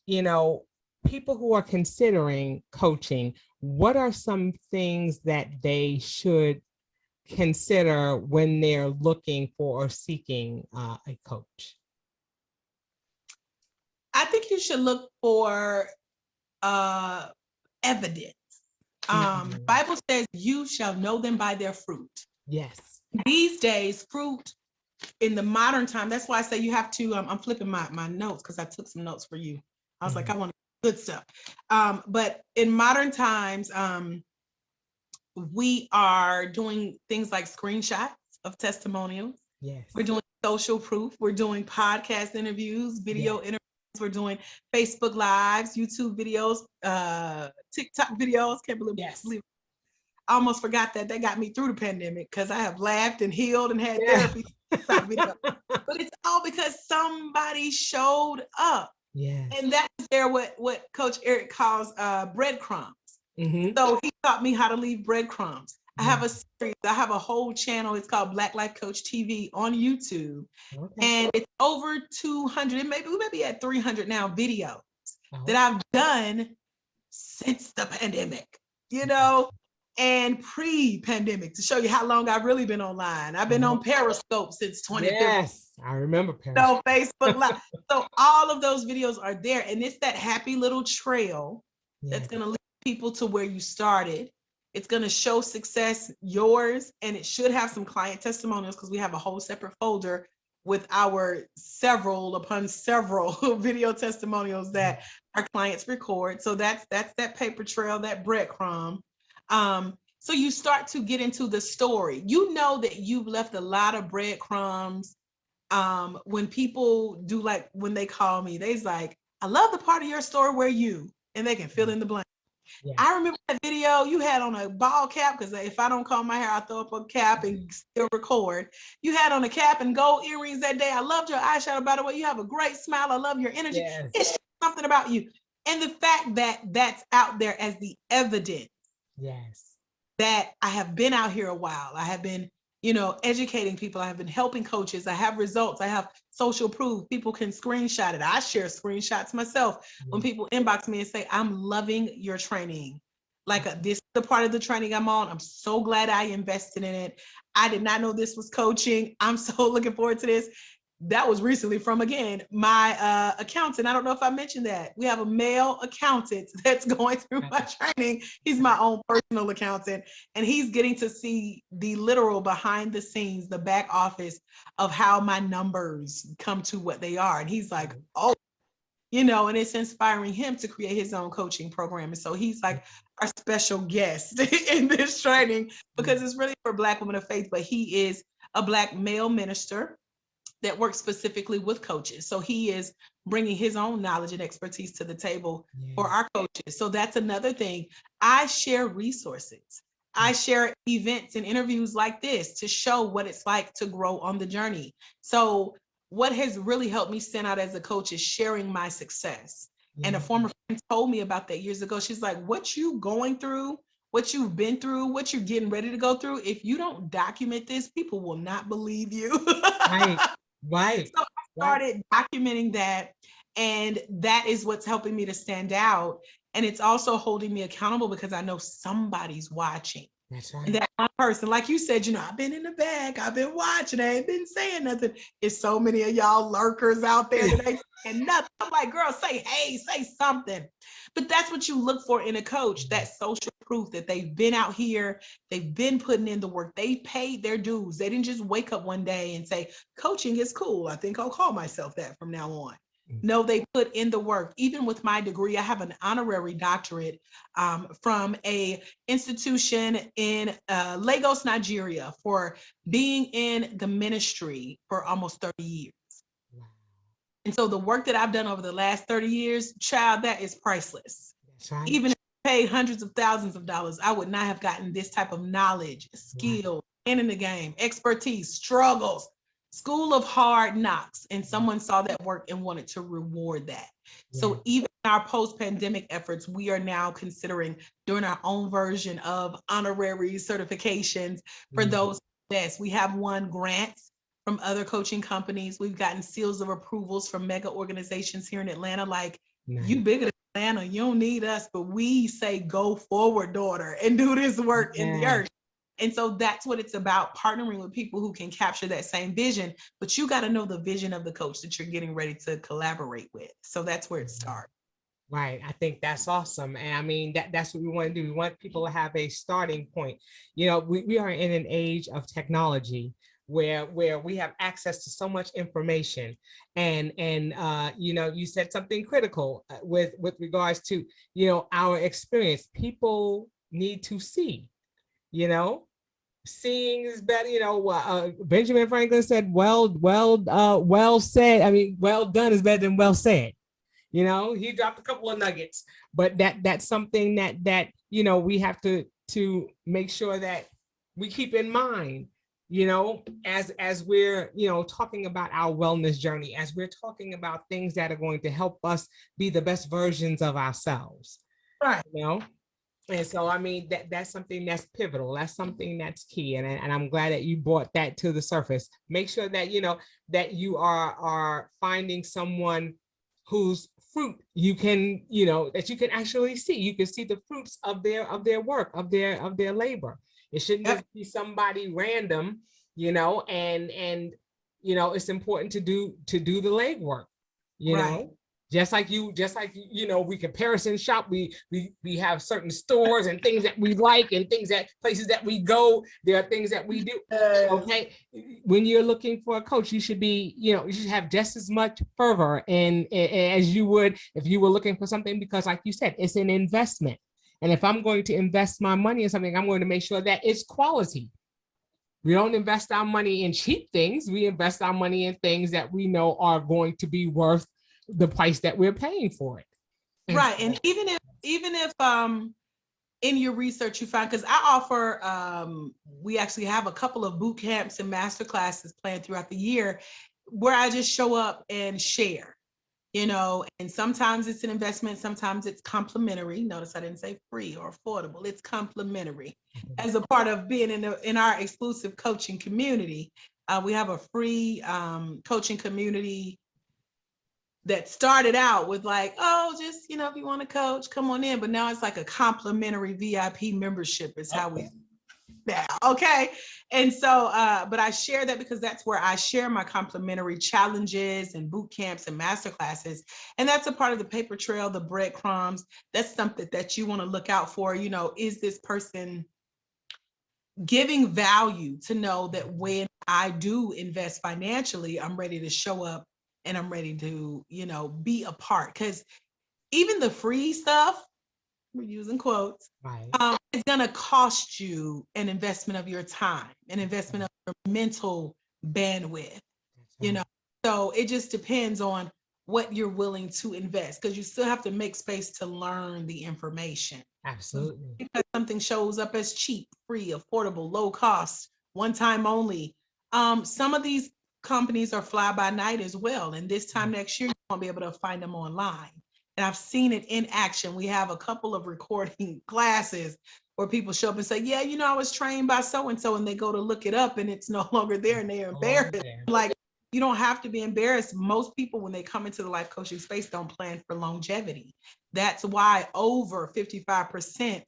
you know, people who are considering coaching. What are some things that they should consider when they're looking for or seeking a coach? I think you should look for evidence. Bible says you shall know them by their fruit. Yes. These days, fruit in the modern time, that's why I say you have to, I'm flipping my notes because I took some notes for you. I was like, I want good stuff. But in modern times, we are doing things like screenshots of testimonials. Yes. We're doing social proof. We're doing podcast interviews, video interviews. We're doing Facebook Lives, YouTube videos, TikTok videos. Can't believe I almost forgot that got me through the pandemic because I have laughed and healed and had therapy. But it's all because somebody showed up. Yes. And that's there what Coach Eric calls breadcrumbs. Mm-hmm. So he taught me how to leave breadcrumbs. I have a series, I have a whole channel. It's called Black Life Coach TV on YouTube. And it's over 200, maybe we may be at 300 now videos that I've done since the pandemic, you know, and pre-pandemic to show you how long I've really been online. I've been on Periscope since 2015. Yes, I remember Periscope. So Facebook Live. So all of those videos are there. And it's that happy little trail that's going to lead people to where you started. It's going to show success, yours, and it should have some client testimonials because we have a whole separate folder with our several upon several video testimonials that our clients record. So that's that paper trail, that breadcrumb. So you start to get into the story. You know that you've left a lot of breadcrumbs. When people do, like when they call me, they's like, I love the part of your story where you, and they can fill in the blank. Yes. I remember that video you had on a ball cap, because if I don't comb my hair, I throw up a cap and still record. You had on a cap and gold earrings that day. I loved your eyeshadow, by the way. You have a great smile. I love your energy. Yes. It's something about you. And the fact that that's out there as the evidence. Yes. That I have been out here a while. I have been, you know, educating people. I have been helping coaches. I have results. I have social proof. People can screenshot it. I share screenshots myself when people inbox me and say, I'm loving your training. Like this is the part of the training I'm on. I'm so glad I invested in it. I did not know this was coaching. I'm so looking forward to this. That was recently from, again, my accountant. I don't know if I mentioned that. We have a male accountant that's going through my training. He's my own personal accountant, and he's getting to see the literal behind the scenes, the back office of how my numbers come to what they are. And he's like, oh, you know, and it's inspiring him to create his own coaching program. And so he's like our special guest in this training because it's really for Black women of faith, but he is a Black male minister that works specifically with coaches. So he is bringing his own knowledge and expertise to the table for our coaches. So that's another thing. I share resources. I share events and interviews like this to show what it's like to grow on the journey. So what has really helped me stand out as a coach is sharing my success. And a former friend told me about that years ago. She's like, what you going through, what you've been through, what you're getting ready to go through, if you don't document this, people will not believe you. Right. So I started documenting that, and that is what's helping me to stand out. And it's also holding me accountable because I know somebody's watching. That's right. And that one person, like you said, you know, I've been in the back, I've been watching, I ain't been saying nothing. It's so many of y'all lurkers out there that ain't saying nothing. I'm like, girl, say hey, say something. But that's what you look for in a coach, that social proof that they've been out here, they've been putting in the work, they paid their dues. They didn't just wake up one day and say, coaching is cool. I think I'll call myself that from now on. No, they put in the work. Even with my degree, I have an honorary doctorate from a institution in Lagos, Nigeria, for being in the ministry for almost 30 years. Wow. And so the work that I've done over the last 30 years, child, that is priceless. That's right. Even if I paid hundreds of thousands of dollars, I would not have gotten this type of knowledge, skill, and in the game, expertise, struggles. School of hard knocks, and someone saw that work and wanted to reward that. Yeah. So even in our post-pandemic efforts, we are now considering doing our own version of honorary certifications for those best. We have won grants from other coaching companies. We've gotten seals of approvals from mega organizations here in Atlanta, like you bigger than Atlanta, you don't need us, but we say go forward, daughter, and do this work in the earth. And so that's what it's about, partnering with people who can capture that same vision, but you got to know the vision of the coach that you're getting ready to collaborate with. So that's where it starts. Right. I think that's awesome. And I mean, that's what we want to do. We want people to have a starting point. You know, we are in an age of technology where we have access to so much information, and you know, you said something critical with regards to, you know, our experience. People need to see. You know, seeing is better. You know, Benjamin Franklin said, well said. I mean, well done is better than well said. You know, he dropped a couple of nuggets, but that's something that you know, we have to make sure that we keep in mind, you know, as we're, you know, talking about our wellness journey, as we're talking about things that are going to help us be the best versions of ourselves. Right. You know, and so, I mean, that's something that's pivotal. That's something that's key. And I'm glad that you brought that to the surface. Make sure that, you know, that you are finding someone whose fruit you can, you know, that you can actually see. You can see the fruits of their work, of their labor. It shouldn't just be somebody random, you know, and you know, it's important to do the legwork, you know. Just like you know, we comparison shop. We have certain stores and things that we like and things that places that we go. There are things that we do. Okay, when you're looking for a coach, you should be, you know, you should have just as much fervor and as you would if you were looking for something, because, like you said, it's an investment. And if I'm going to invest my money in something, I'm going to make sure that it's quality. We don't invest our money in cheap things. We invest our money in things that we know are going to be worth the price that we're paying for it. Right. And even if in your research you find, because I offer, we actually have a couple of boot camps and master classes planned throughout the year where I just show up and share, you know, and sometimes it's an investment, sometimes it's complimentary. Notice I didn't say free or affordable, it's complimentary. As a part of being in our exclusive coaching community, we have a free coaching community that started out with like, oh, just, you know, if you want to coach, come on in. But now it's like a complimentary VIP membership is how we now. Okay. And so, but I share that because that's where I share my complimentary challenges and boot camps and master classes. And that's a part of the paper trail, the breadcrumbs. That's something that you want to look out for. You know, is this person giving value to know that when I do invest financially, I'm ready to show up and I'm ready to, you know, be a part. Because even the free stuff, we're using quotes, right. It's going to cost you an investment of your time, an investment of your mental bandwidth, you know. So it just depends on what you're willing to invest, because you still have to make space to learn the information. Absolutely. Because something shows up as cheap, free, affordable, low cost, one time only. Some of these companies are fly by night as well. And this time next year, you won't be able to find them online. And I've seen it in action. We have a couple of recording classes where people show up and say, yeah, you know, I was trained by so-and-so, and they go to look it up and it's no longer there and they're embarrassed. Like, you don't have to be embarrassed. Most people, when they come into the life coaching space, don't plan for longevity. That's why over 55%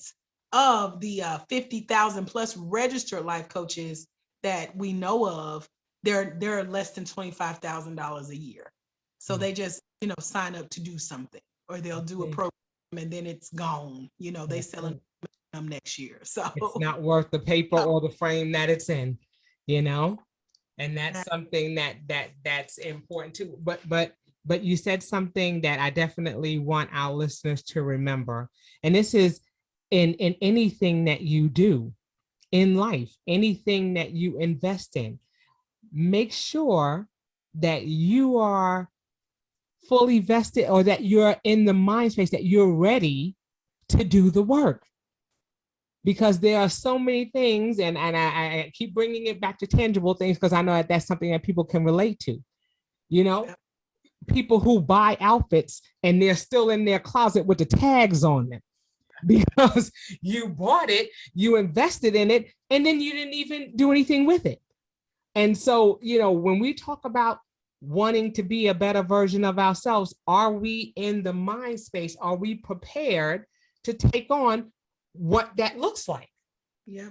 of the 50,000 plus registered life coaches that we know of, they're less than $25,000 a year. So they just, you know, sign up to do something, or they'll do a program and then it's gone. You know, they sell them next year. So it's not worth the paper or the frame that it's in, you know, and that's something that's important too. But you said something that I definitely want our listeners to remember. And this is in anything that you do in life, anything that you invest in, make sure that you are fully vested, or that you're in the mind space that you're ready to do the work. Because there are so many things, and I keep bringing it back to tangible things because I know that that's something that people can relate to. You know, people who buy outfits and they're still in their closet with the tags on them because you bought it, you invested in it, and then you didn't even do anything with it. And so, you know, when we talk about wanting to be a better version of ourselves, are we in the mind space? Are we prepared to take on what that looks like? Yeah.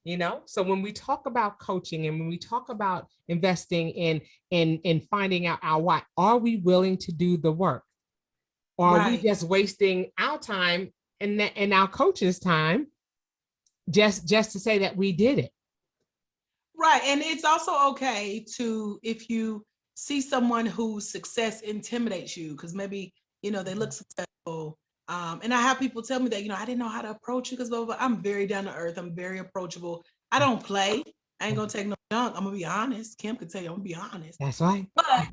You know, so when we talk about coaching and when we talk about investing in finding out our why, are we willing to do the work? Or are we just wasting our time and our coach's time just to say that we did it? Right. And it's also okay to, if you see someone whose success intimidates you, because maybe, you know, they look successful. And I have people tell me that, you know, I didn't know how to approach you because I'm very down to earth. I'm very approachable. I don't play. I ain't gonna take no junk. I'm gonna be honest. Kim could tell you I'm gonna be honest. That's right. But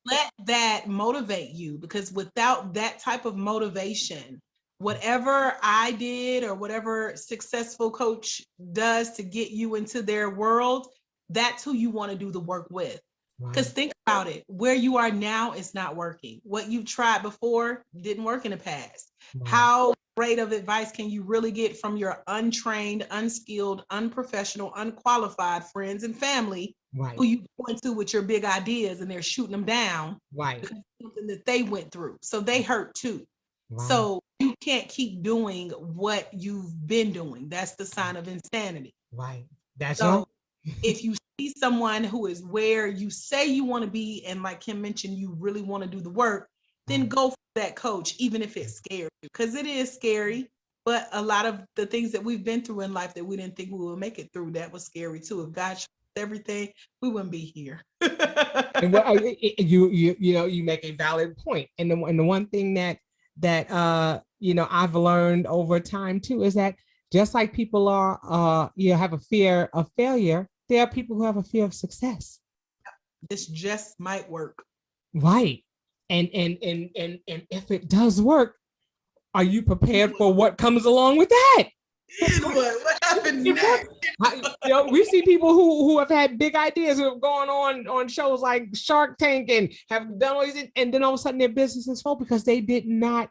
let that motivate you, because without that type of motivation, whatever I did or whatever successful coach does to get you into their world, that's who you want to do the work with. Because Right. think about it, where you are now is not working. What you've tried before didn't work in the past. Right. How great of advice can you really get from your untrained, unskilled, unprofessional, unqualified friends and family Right. who you go into with your big ideas and they're shooting them down Right. because of something that they went through. So they hurt too. Right. So you can't keep doing what you've been doing. That's the sign of insanity. Right. That's So right. if you see someone who is where you say you want to be, and like Kim mentioned, you really want to do the work, then go for that coach, even if it scares you, because it is scary. But a lot of the things that we've been through in life that we didn't think we would make it through, that was scary too. If God showed us everything, we wouldn't be here. And what you make a valid point. And the one thing that I've learned over time too is that just like people are have a fear of failure, there are people who have a fear of success. This just might work. Right. And if it does work, are you prepared for what comes along with that? What happened next? We see people who have had big ideas who have gone on shows like Shark Tank and have done all these, and then all of a sudden their businesses fall because they did not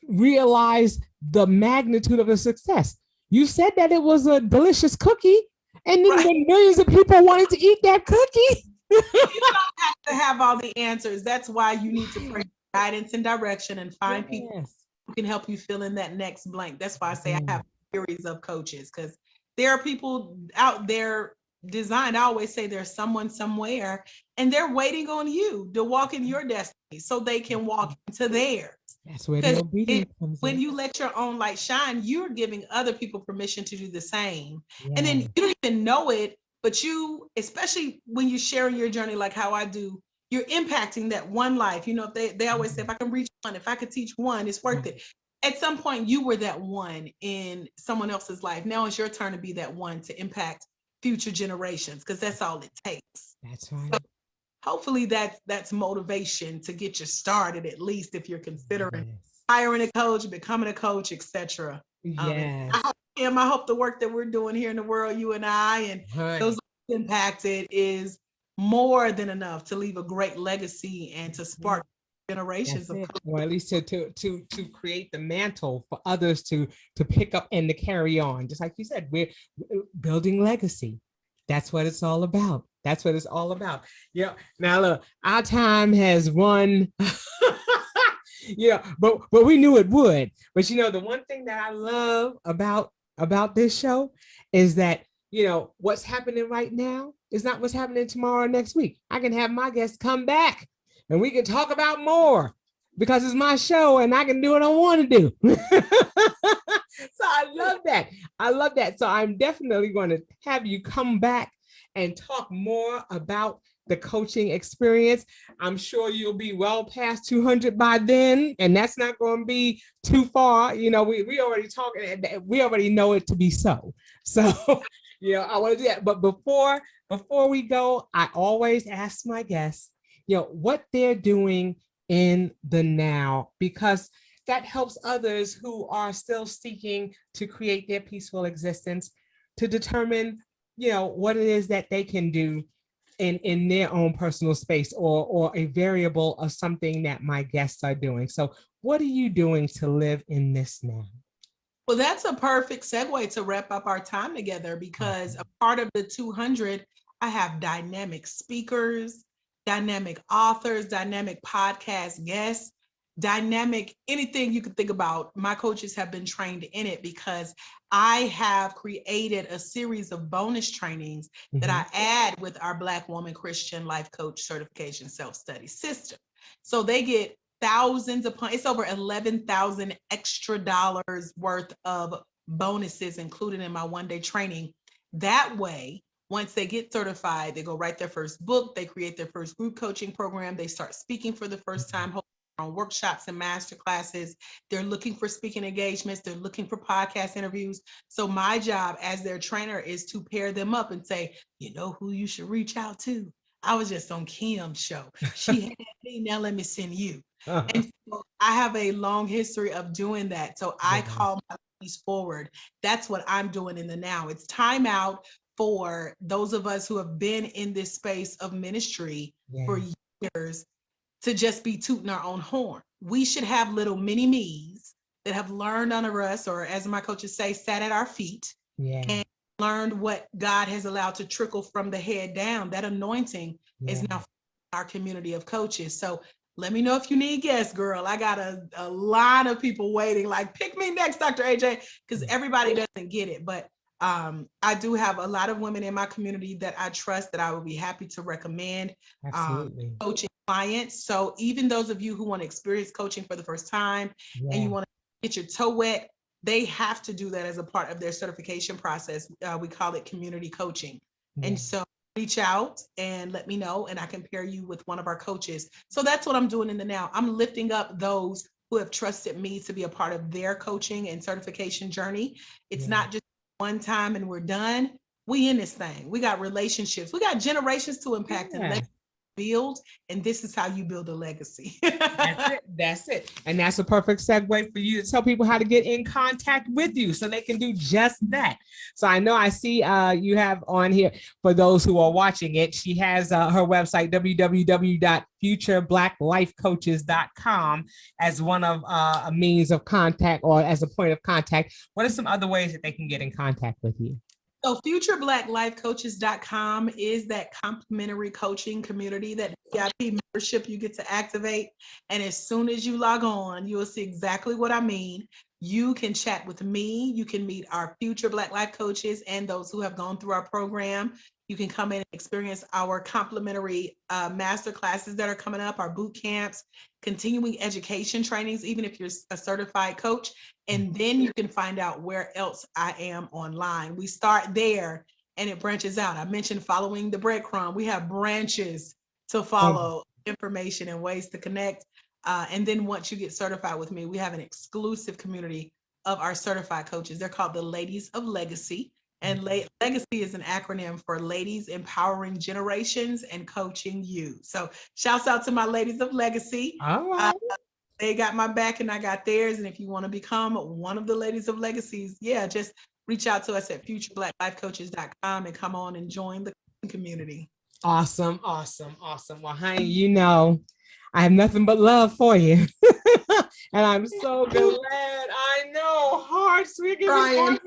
realize the magnitude of the success. You said that it was a delicious cookie, and then when millions of people wanted to eat that cookie. You don't have to have all the answers. That's why you need to pray guidance and direction and find people who can help you fill in that next blank. That's why I say I have a series of coaches, because there are people out there designed. I always say there's someone somewhere and they're waiting on you to walk in your destiny so they can walk into theirs. That's where the obedience comes when in. you let your own light shine, you're giving other people permission to do the same. And then you don't even know it, but you, especially when you're sharing your journey like how I do, you're impacting that one life. If they always say, if I can reach one, if I could teach one, it's worth it. At some point, you were that one in someone else's life. Now it's your turn to be that one to impact future generations, because that's all it takes. That's right. So hopefully that's motivation to get you started, at least if you're considering hiring a coach, becoming a coach, etc. Yes. I hope the work that we're doing here in the world, you and I, and those impacted, is more than enough to leave a great legacy and to spark generations of coaches. Or at least to create the mantle for others to pick up and to carry on. Just like you said, we're building legacy. That's what it's all about. That's what it's all about. Yeah. Now look, our time has run. But we knew it would. But the one thing that I love about this show is that what's happening right now is not what's happening tomorrow or next week. I can have my guests come back and we can talk about more because it's my show and I can do what I want to do. So I love that. So I'm definitely going to have you come back and talk more about the coaching experience. I'm sure you'll be well past 200 by then, and that's not going to be too far. We already talking, we already know it to be so. So, I want to do that. But before we go, I always ask my guests, what they're doing in the now, because that helps others who are still seeking to create their peaceful existence to determine, what it is that they can do in their own personal space, or a variable of something that my guests are doing. So what are you doing to live in this now? Well, that's a perfect segue to wrap up our time together, because a part of the 200, I have dynamic speakers, dynamic authors, dynamic podcast guests, dynamic anything you could think about. My coaches have been trained in it, because I have created a series of bonus trainings that I add with our Black Woman Christian Life Coach Certification Self-Study System. So they get thousands upon, it's over 11,000 extra dollars worth of bonuses included in my one-day training. That way, once they get certified, they go write their first book, they create their first group coaching program, they start speaking for the first time, on workshops and master classes. They're looking for speaking engagements. They're looking for podcast interviews. So my job as their trainer is to pair them up and say, you know who you should reach out to? I was just on Kim's show. She had me, now let me send you. And so I have a long history of doing that. So I call my ladies forward. That's what I'm doing in the now. It's time out for those of us who have been in this space of ministry for years to just be tooting our own horn. We should have little mini me's that have learned under us, or as my coaches say, sat at our feet and learned what God has allowed to trickle from the head down. That anointing is now our community of coaches. So let me know if you need guests, girl. I got a lot of people waiting, like, pick me next, Dr. AJ, because everybody doesn't get it. But I do have a lot of women in my community that I trust that I would be happy to recommend coaching clients. So even those of you who want to experience coaching for the first time and you want to get your toe wet, they have to do that as a part of their certification process. We call it community coaching. And so reach out and let me know, and I can pair you with one of our coaches. So that's what I'm doing in the now. I'm lifting up those who have trusted me to be a part of their coaching and certification journey. It's not just one time and we're done. We in this thing. We got relationships. We got generations to impact and build, and this is how you build a legacy. That's it. And that's a perfect segue for you to tell people how to get in contact with you so they can do just that. So I know I see you have on here, for those who are watching it, she has her website, www.futurebblacklifecoaches.com, as one of a means of contact, or as a point of contact. What are some other ways that they can get in contact with you? So futurebblacklifecoaches.com is that complimentary coaching community, that VIP membership you get to activate. And as soon as you log on, you will see exactly what I mean. You can chat with me. You can meet our future Black Life coaches and those who have gone through our program. You can come in and experience our complimentary master classes that are coming up, our boot camps, continuing education trainings, even if you're a certified coach. And then you can find out where else I am online. We start there and it branches out. I mentioned following the breadcrumb. We have branches to follow, information and ways to connect. And then once you get certified with me, we have an exclusive community of our certified coaches. They're called the Ladies of Legacy. And Legacy is an acronym for Ladies Empowering Generations and Coaching You. So shouts out to my Ladies of Legacy. All right. They got my back and I got theirs. And if you want to become one of the Ladies of Legacies, just reach out to us at futurebblacklifecoaches.com and come on and join the community. Awesome. Well, honey, you know, I have nothing but love for you. And I'm so glad. I know, hearts. We're trying.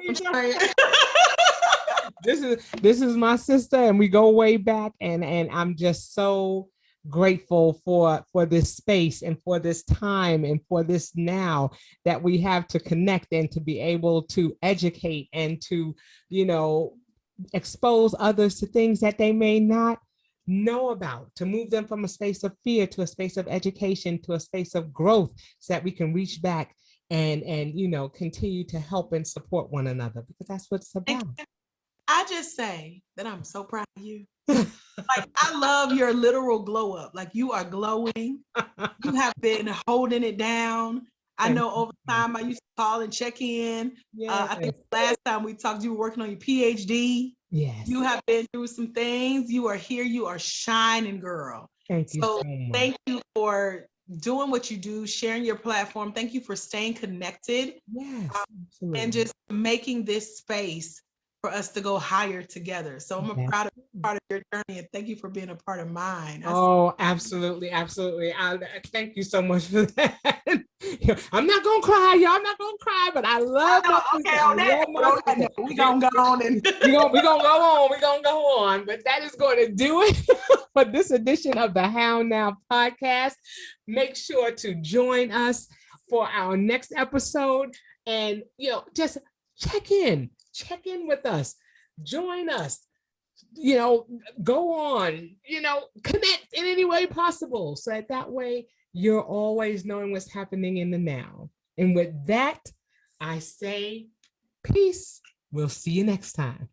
This is my sister, and we go way back. And I'm just so grateful for this space and for this time and for this now that we have to connect and to be able to educate and to, expose others to things that they may not know about, to move them from a space of fear to a space of education, to a space of growth, so that we can reach back and continue to help and support one another, because that's what it's about. I just say that I'm so proud of you. Like, I love your literal glow up. Like, you are glowing. You have been holding it down. I know over time I used to call and check in. I think last time we talked, you were working on your PhD. Yes. You have been through some things. You are here. You are shining, girl. Thank you so much. Thank you for doing what you do, sharing your platform. Thank you for staying connected. Yes, and just making this space for us to go higher together. So I'm proud of your journey, and thank you for being a part of mine. Absolutely. Thank you so much for that. I'm not gonna cry, y'all. I'm not gonna cry, but I love We're gonna go on and we're gonna go on. But that is going to do it for this edition of the How Now podcast. Make sure to join us for our next episode, and just check in with us, join us, go on, connect in any way possible, so that way you're always knowing what's happening in the now. And with that, I say peace. We'll see you next time.